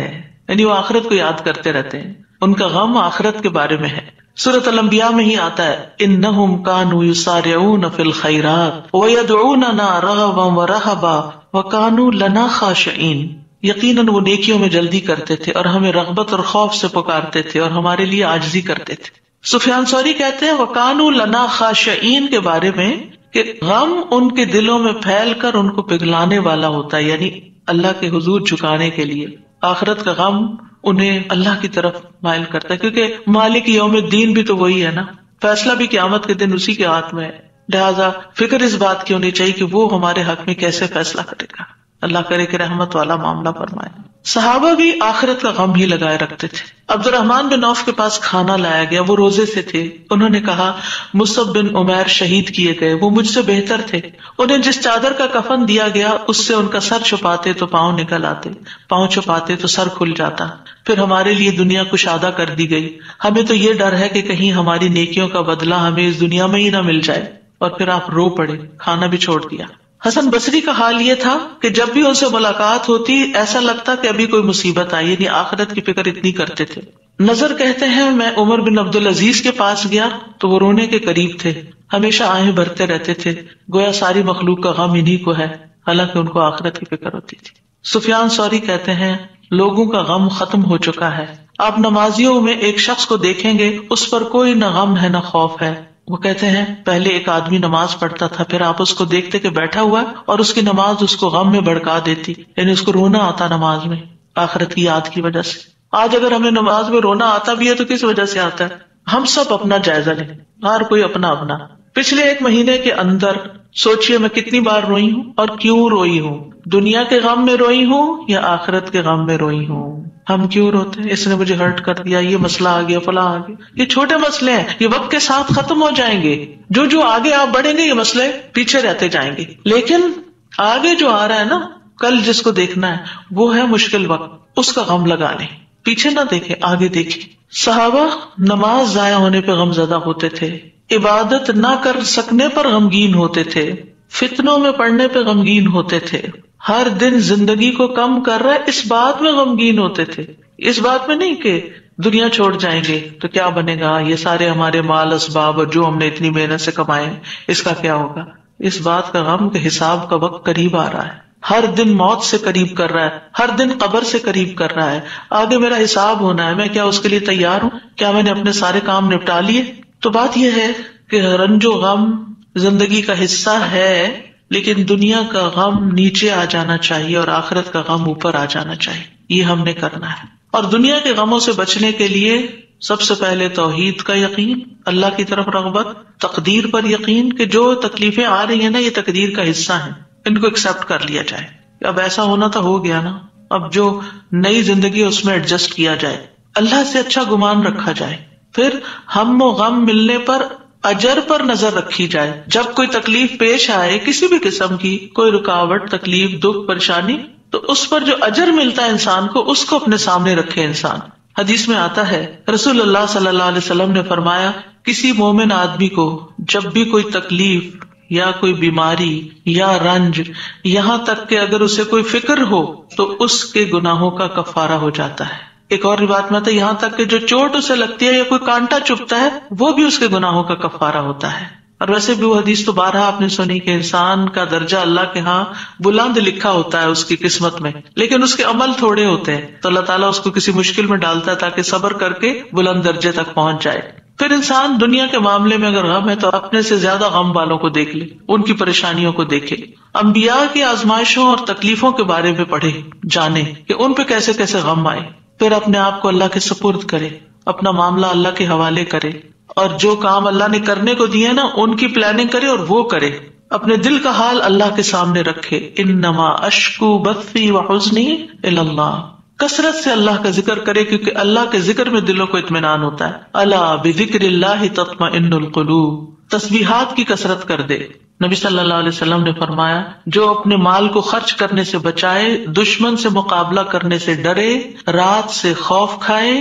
یعنی وہ آخرت کو یاد کرتے رہتے ہیں، ان کا غم آخرت کے بارے میں ہے. سورۃ الانبیاء میں ہی آتا ہے انہم کانوا یسارعون فی الخیرات ویدعوننا رغبا ورہبا وکانوا لنا خاشعین. یقیناً وہ نیکیوں میں جلدی کرتے تھے اور ہمیں رغبت اور خوف سے پکارتے تھے اور ہمارے لیے عاجزی کرتے تھے. سفیان ثوری کہتے ہیں وکانوا لنا خاشعین کے بارے میں کہ غم ان کے دلوں میں پھیل کر ان کو پگھلانے والا ہوتا ہے، یعنی اللہ کے حضور جھکانے کے لیے. آخرت کا غم انہیں اللہ کی طرف مائل کرتا ہے، کیونکہ مالک یوم الدین بھی تو وہی ہے نا، فیصلہ بھی قیامت کے دن اسی کے ہاتھ میں ہے. لہٰذا فکر اس بات کی ہونی چاہیے کہ وہ ہمارے حق میں کیسے فیصلہ کرے گا. اللہ کرے کہ رحمت والا معاملہ فرمائے. صحابہ بھی آخرت کا غم ہی لگائے رکھتے تھے. عبد الرحمن بن عوف کے پاس کھانا لایا گیا، وہ روزے سے تھے. انہوں نے کہا مصعب بن عمیر شہید کیے گئے، وہ مجھ سے بہتر تھے. انہیں جس چادر کا کفن دیا گیا اس سے ان کا سر چھپاتے تو پاؤں نکل آتے، پاؤں چھپاتے تو سر کھل جاتا. پھر ہمارے لیے دنیا کشادہ کر دی گئی. ہمیں تو یہ ڈر ہے کہ کہیں ہماری نیکیوں کا بدلہ ہمیں اس دنیا میں ہی نہ مل جائے. اور پھر آپ رو پڑے، کھانا بھی چھوڑ دیا. حسن بصری کا حال یہ تھا کہ جب بھی ان سے ملاقات ہوتی ایسا لگتا کہ ابھی کوئی مصیبت آئی، یعنی آخرت کی فکر اتنی کرتے تھے. نظر کہتے ہیں میں عمر بن عبد العزیز کے پاس گیا تو وہ رونے کے قریب تھے، ہمیشہ آہیں بھرتے رہتے تھے، گویا ساری مخلوق کا غم انہی کو ہے، حالانکہ ان کو آخرت کی فکر ہوتی تھی. سفیان ثوری کہتے ہیں لوگوں کا غم ختم ہو چکا ہے. آپ نمازیوں میں ایک شخص کو دیکھیں گے اس پر کوئی نہ غم ہے نہ خوف ہے. وہ کہتے ہیں پہلے ایک آدمی نماز پڑھتا تھا، پھر آپ اس کو دیکھتے کہ بیٹھا ہوا ہے اور اس کی نماز اس کو غم میں بھڑکا دیتی، یعنی اس کو رونا آتا نماز میں آخرت کی یاد کی وجہ سے. آج اگر ہمیں نماز میں رونا آتا بھی ہے تو کس وجہ سے آتا ہے؟ ہم سب اپنا جائزہ لیں، ہر کوئی اپنا اپنا. پچھلے ایک مہینے کے اندر سوچئے میں کتنی بار روئی ہوں اور کیوں روئی ہوں. دنیا کے غم میں روئی ہوں یا آخرت کے غم میں روئی ہوں. ہم کیوں روتے ہیں؟ اس نے مجھے ہرٹ کر دیا، یہ مسئلہ آ گیا، فلاں آ گیا. یہ چھوٹے مسئلے ہیں، یہ وقت کے ساتھ ختم ہو جائیں گے. جو آگے آپ بڑھیں گے یہ مسئلے پیچھے رہتے جائیں گے. لیکن آگے جو آ رہا ہے نا، کل جس کو دیکھنا ہے وہ ہے مشکل وقت، اس کا غم لگا لیں. پیچھے نہ دیکھیں، آگے دیکھیں. صحابہ نماز ضائع ہونے پہ غم زدہ ہوتے تھے، عبادت نہ کر سکنے پر غمگین ہوتے تھے، فتنوں میں پڑنے پہ غمگین ہوتے تھے، ہر دن زندگی کو کم کر رہا ہے اس بات میں غمگین ہوتے تھے. اس بات میں نہیں کہ دنیا چھوڑ جائیں گے تو کیا بنے گا، یہ سارے ہمارے مال اسباب اور جو ہم نے اتنی محنت سے کمائے اس کا کیا ہوگا. اس بات کا غم کہ حساب کا وقت قریب آ رہا ہے، ہر دن موت سے قریب کر رہا ہے، ہر دن قبر سے قریب کر رہا ہے. آگے میرا حساب ہونا ہے، میں کیا اس کے لیے تیار ہوں؟ کیا میں نے اپنے سارے کام نپٹا لیے؟ تو بات یہ ہے کہ رنج و غم زندگی کا حصہ ہے، لیکن دنیا کا غم نیچے آ جانا چاہیے اور آخرت کا غم اوپر آ جانا چاہیے. یہ ہم نے کرنا ہے. اور دنیا کے غموں سے بچنے کے لیے سب سے پہلے توحید کا یقین، اللہ کی طرف رغبت، تقدیر پر یقین کہ جو تکلیفیں آ رہی ہیں نا یہ تقدیر کا حصہ ہیں، ان کو ایکسپٹ کر لیا جائے. اب ایسا ہونا تو ہو گیا نا، اب جو نئی زندگی اس میں ایڈجسٹ کیا جائے، اللہ سے اچھا گمان رکھا جائے. پھر ہم و غم ملنے پر اجر پر نظر رکھی جائے. جب کوئی تکلیف پیش آئے کسی بھی قسم کی، کوئی رکاوٹ، تکلیف، دکھ، پریشانی، تو اس پر جو اجر ملتا ہے انسان کو، اس کو اپنے سامنے رکھے انسان. حدیث میں آتا ہے رسول اللہ صلی اللہ علیہ وسلم نے فرمایا کسی مومن آدمی کو جب بھی کوئی تکلیف یا کوئی بیماری یا رنج، یہاں تک کہ اگر اسے کوئی فکر ہو تو اس کے گناہوں کا کفارہ ہو جاتا ہے. ایک اور روایت میں آتا ہے یہاں تک کہ جو چوٹ اسے لگتی ہے یا کوئی کانٹا چبھتا ہے وہ بھی اس کے گناہوں کا کفارہ ہوتا ہے. اور ویسے بھی وہ حدیث تو بارہا آپ نے سنی کہ انسان کا درجہ اللہ کے ہاں بلند لکھا ہوتا ہے اس کی قسمت میں، لیکن اس کے عمل تھوڑے ہوتے ہیں، تو اللہ تعالیٰ اس کو کسی مشکل میں ڈالتا ہے تاکہ صبر کر کے بلند درجے تک پہنچ جائے. پھر انسان دنیا کے معاملے میں اگر غم ہے تو اپنے سے زیادہ غم والوں کو دیکھ لے، ان کی پریشانیوں کو دیکھے، انبیاء کی آزمائشوں اور تکلیفوں کے بارے میں پڑھے، جانے کہ ان پہ کیسے کیسے غم آئے. پھر اپنے آپ کو اللہ کے سپرد کرے، اپنا معاملہ اللہ کے حوالے کرے، اور جو کام اللہ نے کرنے کو دیے نا ان کی پلاننگ کرے اور وہ کرے. اپنے دل کا حال اللہ کے سامنے رکھے. انما اشکو بثی وحزنی الی اللہ، کثرت سے اللہ کا ذکر کرے کیونکہ اللہ کے ذکر میں دلوں کو اطمینان ہوتا ہے. الا بذکر اللہ تطمئن القلوب، تسبیحات کی کثرت کر دے. نبی صلی اللہ علیہ وسلم نے فرمایا جو اپنے مال کو خرچ کرنے سے بچائے، دشمن سے مقابلہ کرنے سے ڈرے، رات سے خوف کھائے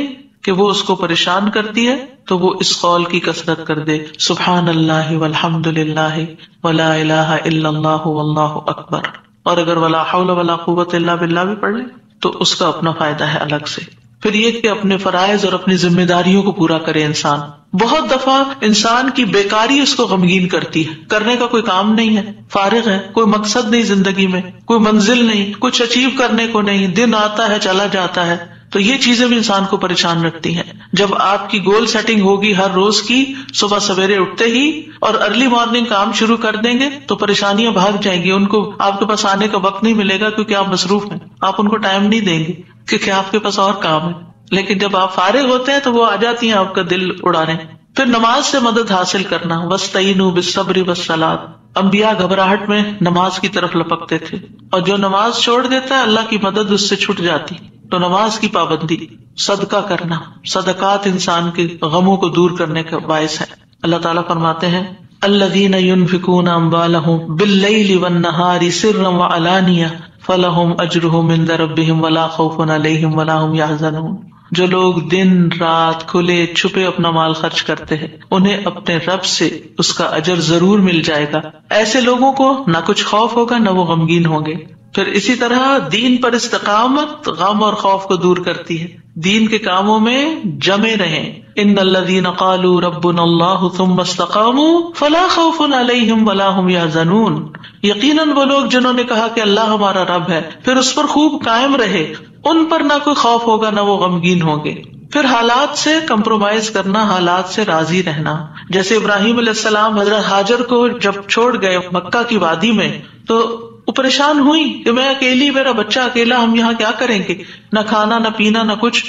کہ وہ اس کو پریشان کرتی ہے، تو وہ اس قول کی کثرت کر دے سبحان اللہ والحمد للہ ولا الہ الا اللہ واللہ اکبر. اور اگر ولا حول ولا قوت الا باللہ بھی پڑھ لے تو اس کا اپنا فائدہ ہے الگ سے. پھر یہ کہ اپنے فرائض اور اپنی ذمہ داریوں کو پورا کرے انسان. بہت دفعہ انسان کی بیکاری اس کو غمگین کرتی ہے، کرنے کا کوئی کام نہیں ہے، فارغ ہے، کوئی مقصد نہیں زندگی میں، کوئی منزل نہیں، کچھ اچیو کرنے کو نہیں، دن آتا ہے چلا جاتا ہے. تو یہ چیزیں بھی انسان کو پریشان رکھتی ہیں. جب آپ کی گول سیٹنگ ہوگی ہر روز کی، صبح سویرے اٹھتے ہی اور ارلی مارننگ کام شروع کر دیں گے تو پریشانیاں بھاگ جائیں گی، ان کو آپ کے پاس آنے کا وقت نہیں ملے گا کیونکہ آپ مصروف ہیں، آپ ان کو ٹائم نہیں دیں گے کیونکہ آپ کے پاس اور کام ہے. لیکن جب آپ فارغ ہوتے ہیں تو وہ آ جاتی ہیں آپ کا دل اڑانے. پھر نماز سے مدد حاصل کرنا. وَاسْتَعِينُوا بِالصَّبْرِ وَالصَّلَاةِ. انبیاء گھبراہٹ میں نماز کی طرف لپکتے تھے، اور جو نماز چھوڑ دیتا ہے اللہ کی مدد اس سے چھٹ جاتی. تو نماز کی پابندی، صدقہ کرنا، صدقات انسان کے غموں کو دور کرنے کا باعث ہے. اللہ تعالیٰ فرماتے ہیں الذین ينفقون اموالهم باللیل والنہار سرا وعلانیہ فلہم اجرہم عند ربہم ولا خوف علیہم ولا هم يحزنون. جو لوگ دن رات کھلے چھپے اپنا مال خرچ کرتے ہیں انہیں اپنے رب سے اس کا اجر ضرور مل جائے گا. ایسے لوگوں کو نہ کچھ خوف ہوگا نہ وہ غمگین ہوں گے. پھر اسی طرح دین پر استقامت غم اور خوف کو دور کرتی ہے. دین کے کاموں میں جمے رہیں. ان الذین قالوا ربنا اللہ ثم استقاموا فلا خوف علیہم ولا هم يحزنون. یقیناً وہ لوگ جنہوں نے کہا کہ اللہ ہمارا رب ہے پھر اس پر خوب قائم رہے، ان پر نہ کوئی خوف ہوگا نہ وہ غمگین ہوں گے. پھر حالات سے کمپرومائز کرنا، حالات سے راضی رہنا. جیسے ابراہیم علیہ السلام حضرت ہاجر کو جب چھوڑ گئے مکہ کی وادی میں تو وہ پریشان ہوئی کہ میں اکیلی، میرا بچہ اکیلا، ہم یہاں کیا کریں گے، نہ کھانا نہ پینا نہ کچھ.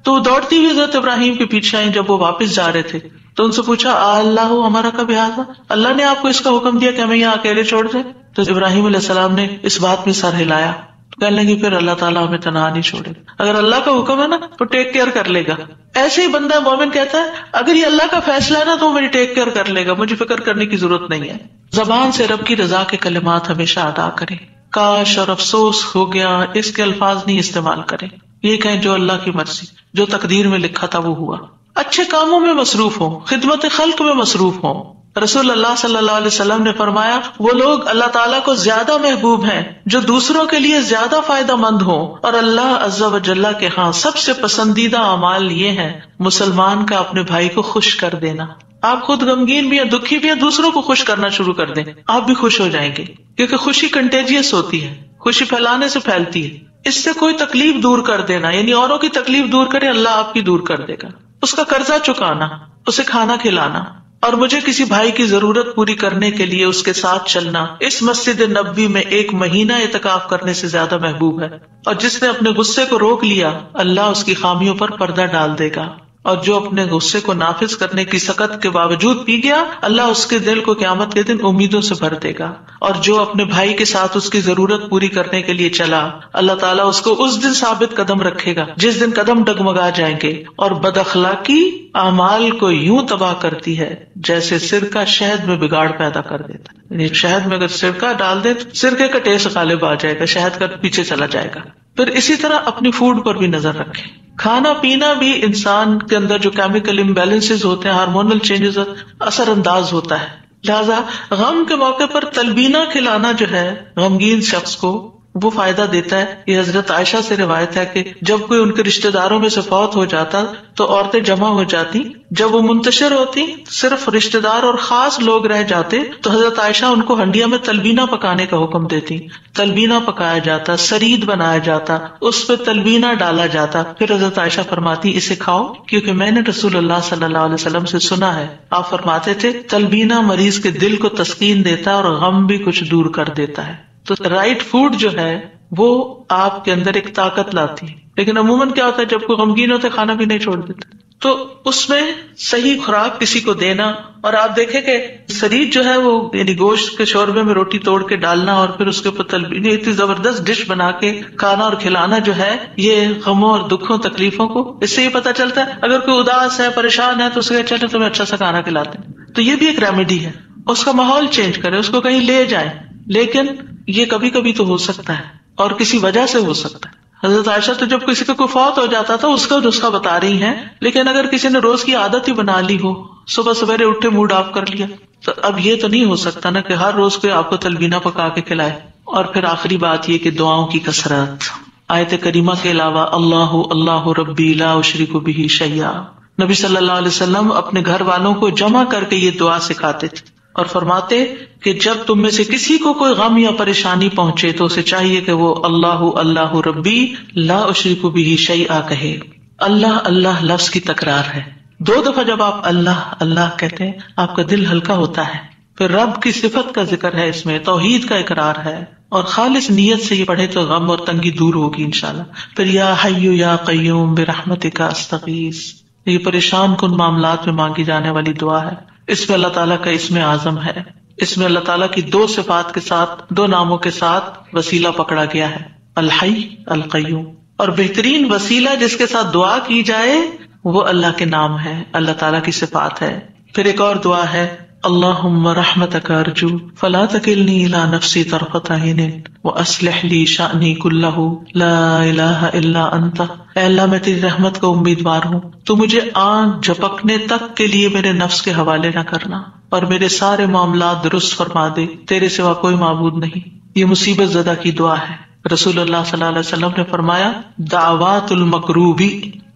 تو دوڑتی ہوئی حضرت ابراہیم کے پیچھے آئیں. جب وہ واپس جا رہے تھے تو ان سے پوچھا اللہ ہمارا کب حاضر، اللہ نے آپ کو اس کا حکم دیا کہ ہمیں یہاں اکیلے چھوڑ دیں؟ تو ابراہیم علیہ السلام نے اس بات میں سر ہلایا. کہنے لگی پھر اللہ تعالیٰ ہمیں تنہا نہیں چھوڑے. اگر اللہ کا حکم ہے نا تو ٹیک کیئر کر لے گا. ایسے ہی بندہ مومن کہتا ہے اگر یہ اللہ کا فیصلہ ہے نا تو وہ میری ٹیک کیئر کر لے گا، مجھے فکر کرنے کی ضرورت نہیں ہے. زبان سے رب کی رضا کے کلمات ہمیشہ ادا کریں. کاش اور افسوس ہو گیا اس کے الفاظ نہیں استعمال کریں. یہ کہیں جو اللہ کی مرضی، جو تقدیر میں لکھا تھا وہ ہوا. اچھے کاموں میں مصروف ہوں، خدمت خلق میں مصروف ہوں. رسول اللہ صلی اللہ علیہ وسلم نے فرمایا وہ لوگ اللہ تعالیٰ کو زیادہ محبوب ہیں جو دوسروں کے لیے زیادہ فائدہ مند ہوں، اور اللہ عز و جل کے ہاں سب سے پسندیدہ اعمال یہ ہیں مسلمان کا اپنے بھائی کو خوش کر دینا. آپ خود غمگین بھی ہیں، دکھی بھی ہیں، دوسروں کو خوش کرنا شروع کر دیں، آپ بھی خوش ہو جائیں گے. کیونکہ خوشی کنٹیجیس ہوتی ہے، خوشی پھیلانے سے پھیلتی ہے. اس سے کوئی تکلیف دور کر دینا، یعنی اوروں کی تکلیف دور کرے اللہ آپ کی دور کر دے گا. اس کا قرضہ چکانا، اسے کھانا کھلانا، اور مجھے کسی بھائی کی ضرورت پوری کرنے کے لیے اس کے ساتھ چلنا اس مسجد نبوی میں 1 مہینہ اعتکاف کرنے سے زیادہ محبوب ہے. اور جس نے اپنے غصے کو روک لیا اللہ اس کی خامیوں پر پردہ ڈال دے گا، اور جو اپنے غصے کو نافذ کرنے کی سخت کے باوجود پی گیا اللہ اس کے دل کو قیامت کے دن امیدوں سے بھر دے گا. اور جو اپنے بھائی کے ساتھ اس کی ضرورت پوری کرنے کے لیے چلا اللہ تعالیٰ اس کو اس دن ثابت قدم رکھے گا جس دن قدم ڈگمگا جائیں گے. اور بد اخلاقی اعمال کو یوں تباہ کرتی ہے جیسے سرکہ شہد میں بگاڑ پیدا کر دیتا ہے. یعنی شہد میں اگر سرکہ ڈال دے تو سرکے کا ٹیسٹ غالب آ جائے گا، شہد کا پیچھے چلا جائے گا. پھر اسی طرح اپنی فوڈ پر بھی نظر رکھیں. کھانا پینا بھی انسان کے اندر جو کیمیکل امبیلنسز ہوتے ہیں، ہارمونل چینجز اثر انداز ہوتا ہے. لہذا غم کے موقع پر تلبینہ کھلانا جو ہے غمگین شخص کو وہ فائدہ دیتا ہے. یہ حضرت عائشہ سے روایت ہے کہ جب کوئی ان کے رشتہ داروں میں سے فوت ہو جاتا تو عورتیں جمع ہو جاتی. جب وہ منتشر ہوتی صرف رشتہ دار اور خاص لوگ رہ جاتے تو حضرت عائشہ ان کو ہنڈیا میں تلبینہ پکانے کا حکم دیتی. تلبینہ پکایا جاتا، سرید بنایا جاتا، اس پہ تلبینہ ڈالا جاتا. پھر حضرت عائشہ فرماتی اسے کھاؤ کیونکہ میں نے رسول اللہ صلی اللہ علیہ وسلم سے سنا ہے آپ فرماتے تھے تلبینہ مریض کے دل کو تسکین دیتا اور غم بھی کچھ دور کر دیتا ہے. تو رائٹ فوڈ جو ہے وہ آپ کے اندر ایک طاقت لاتی ہے. لیکن عموماً کیا ہوتا ہے جب کوئی غمگین ہوتا ہے کھانا بھی نہیں چھوڑ دیتا. تو اس میں صحیح خوراک کسی کو دینا. اور آپ دیکھیں کہ سرید جو ہے وہ یعنی گوشت کے شوربے میں روٹی توڑ کے ڈالنا اور پھر اس کے اوپر تلبینہ اتنی زبردست ڈش بنا کے کھانا اور کھلانا جو ہے یہ غموں اور دکھوں تکلیفوں کو اس سے یہ پتہ چلتا ہے. اگر کوئی اداس ہے پریشان ہے تو اسے چلے تمہیں اچھا سا کھانا کھلاتے ہیں تو یہ بھی ایک ریمیڈی ہے. اس کا ماحول چینج کرے، اس کو کہیں لے جائیں. لیکن یہ کبھی کبھی تو ہو سکتا ہے اور کسی وجہ سے ہو سکتا ہے. حضرت عائشہ تو جب کسی کا کوئی فوت ہو جاتا تھا اس کا نسخہ بتا رہی ہیں. لیکن اگر کسی نے روز کی عادت ہی بنا لی ہو، صبح سویرے اٹھے موڈ آف کر لیا، تو اب یہ تو نہیں ہو سکتا نا کہ ہر روز کوئی آپ کو تلبینہ پکا کے کھلائے. اور پھر آخری بات یہ کہ دعاؤں کی کثرت. آیت کریمہ کے علاوہ اللہ اللہ ربی لا اشرک بہ شیئا، نبی صلی اللہ علیہ وسلم اپنے گھر والوں کو جمع کر کے یہ دعا سکھاتے تھے اور فرماتے کہ جب تم میں سے کسی کو کوئی غم یا پریشانی پہنچے تو اسے چاہیے کہ وہ اللہ اللہ ربی لا اشرک بہ شیئا کہے. اللہ اللہ لفظ کی تکرار ہے. 2 دفعہ جب آپ اللہ اللہ کہتے ہیں آپ کا دل ہلکا ہوتا ہے. پھر رب کی صفت کا ذکر ہے، اس میں توحید کا اقرار ہے، اور خالص نیت سے یہ پڑھے تو غم اور تنگی دور ہوگی انشاءاللہ. پھر یا حی یا قیوم برحمتک استغیث، یہ پریشان کن معاملات میں مانگی جانے والی دعا ہے. اس میں اللہ تعالیٰ کا اسم اعظم ہے، اس میں اللہ تعالیٰ کی دو صفات کے ساتھ، دو ناموں کے ساتھ وسیلہ پکڑا گیا ہے، الحی القیوم. اور بہترین وسیلہ جس کے ساتھ دعا کی جائے وہ اللہ کے نام ہے، اللہ تعالیٰ کی صفات ہے. پھر ایک اور دعا ہے، اللہم رحمتک ارجو فلا تکلنی الی نفسی طرفۃ عین واصلح لی شأنی کلہ لا الہ الا انت. اے اللہ میں تیری رحمت کا امیدوار ہوں، تو مجھے آنکھ جھپکنے تک کے لیے میرے نفس کے حوالے نہ کرنا، اور میرے سارے معاملات درست فرما دے، تیرے سوا کوئی معبود نہیں. یہ مصیبت زدہ کی دعا ہے. رسول اللہ صلی اللہ علیہ وسلم نے فرمایا دعوات المکروبی،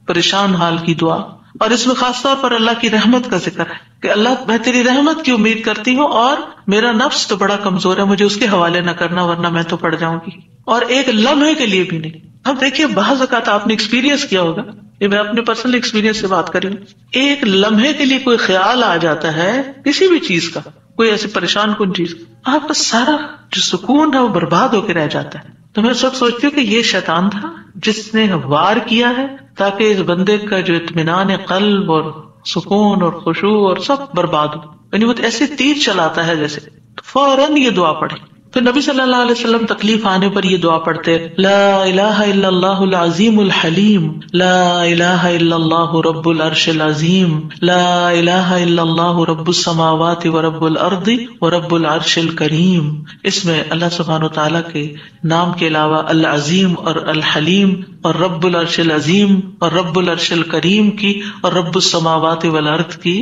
پریشان حال کی دعا. اور اس میں خاص طور پر اللہ کی رحمت کا ذکر ہے کہ اللہ میں تیری رحمت کی امید کرتی ہوں، اور میرا نفس تو بڑا کمزور ہے، مجھے اس کے حوالے نہ کرنا ورنہ میں تو پڑ جاؤں گی، اور ایک لمحے کے لیے بھی نہیں. اب دیکھیے بعض اوقات آپ نے ایکسپیرینس کیا ہوگا، یہ میں اپنے پرسنل ایکسپیرینس سے بات کر رہی ہوں، ایک لمحے کے لیے کوئی خیال آ جاتا ہے کسی بھی چیز کا، کوئی ایسی پریشان کن چیز، آپ کا سارا جو سکون ہے وہ برباد ہو کے رہ جاتا ہے. تو میں سب سوچتی ہوں کہ یہ شیطان تھا جس نے وار کیا ہے تاکہ اس بندے کا جو اطمینان قلب اور سکون اور خشوع اور سب برباد ہو. یعنی وہ ایسے تیر چلاتا ہے جیسے، فوراً یہ دعا پڑھے. تو نبی صلی اللہ علیہ وسلم تکلیف آنے پر یہ دعا پڑھتے، لا الہ الا اللہ العظیم الحلیم، لا الہ الا اللہ رب العرش العظیم، لا الہ الا اللہ رب السماوات ورب الارض ورب العرش الکریم. اس میں اللہ سبحانہ وتعالیٰ کے نام کے علاوہ العظیم اور الحلیم اور رب العرش العظیم اور رب العرش الکریم کی اور رب السماوات والارض کی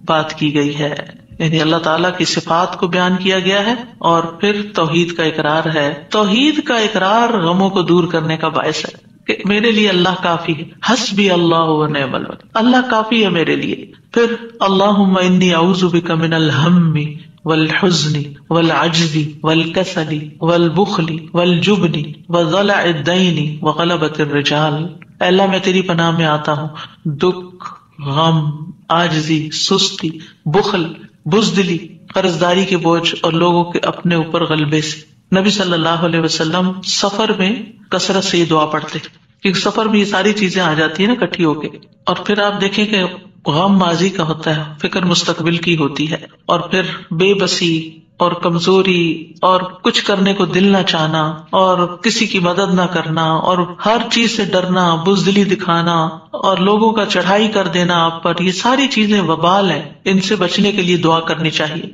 بات کی گئی ہے. یعنی اللہ تعالیٰ کی صفات کو بیان کیا گیا ہے، اور پھر توحید کا اقرار ہے. توحید کا اقرار غموں کو دور کرنے کا باعث ہے کہ میرے لیے اللہ کافی ہے، حسبی اللہ ونعم الوکیل، اللہ کافی ہے میرے لیے. پھر اللہم انی اعوذ بک من الہم والحزن والعجز والکسل والبخل والجبن وضلع الدین وغلبۃ الرجال. اے اللہ میں تیری پناہ میں آتا ہوں دکھ، غم، عاجزی، سستی، بخل، بزدلی، قرضداری کے بوجھ اور لوگوں کے اپنے اوپر غلبے سے. نبی صلی اللہ علیہ وسلم سفر میں کثرت سے یہ دعا پڑھتے کیونکہ سفر میں یہ ساری چیزیں آ جاتی ہیں نا اکٹھی ہو کے. اور پھر آپ دیکھیں کہ غم ماضی کا ہوتا ہے، فکر مستقبل کی ہوتی ہے، اور پھر بے بسی اور کمزوری اور کچھ کرنے کو دل نہ چاہنا اور کسی کی مدد نہ کرنا اور ہر چیز سے ڈرنا، بزدلی دکھانا اور لوگوں کا چڑھائی کر دینا آپ پر، یہ ساری چیزیں وبال ہیں. ان سے بچنے کے لیے دعا کرنی چاہیے.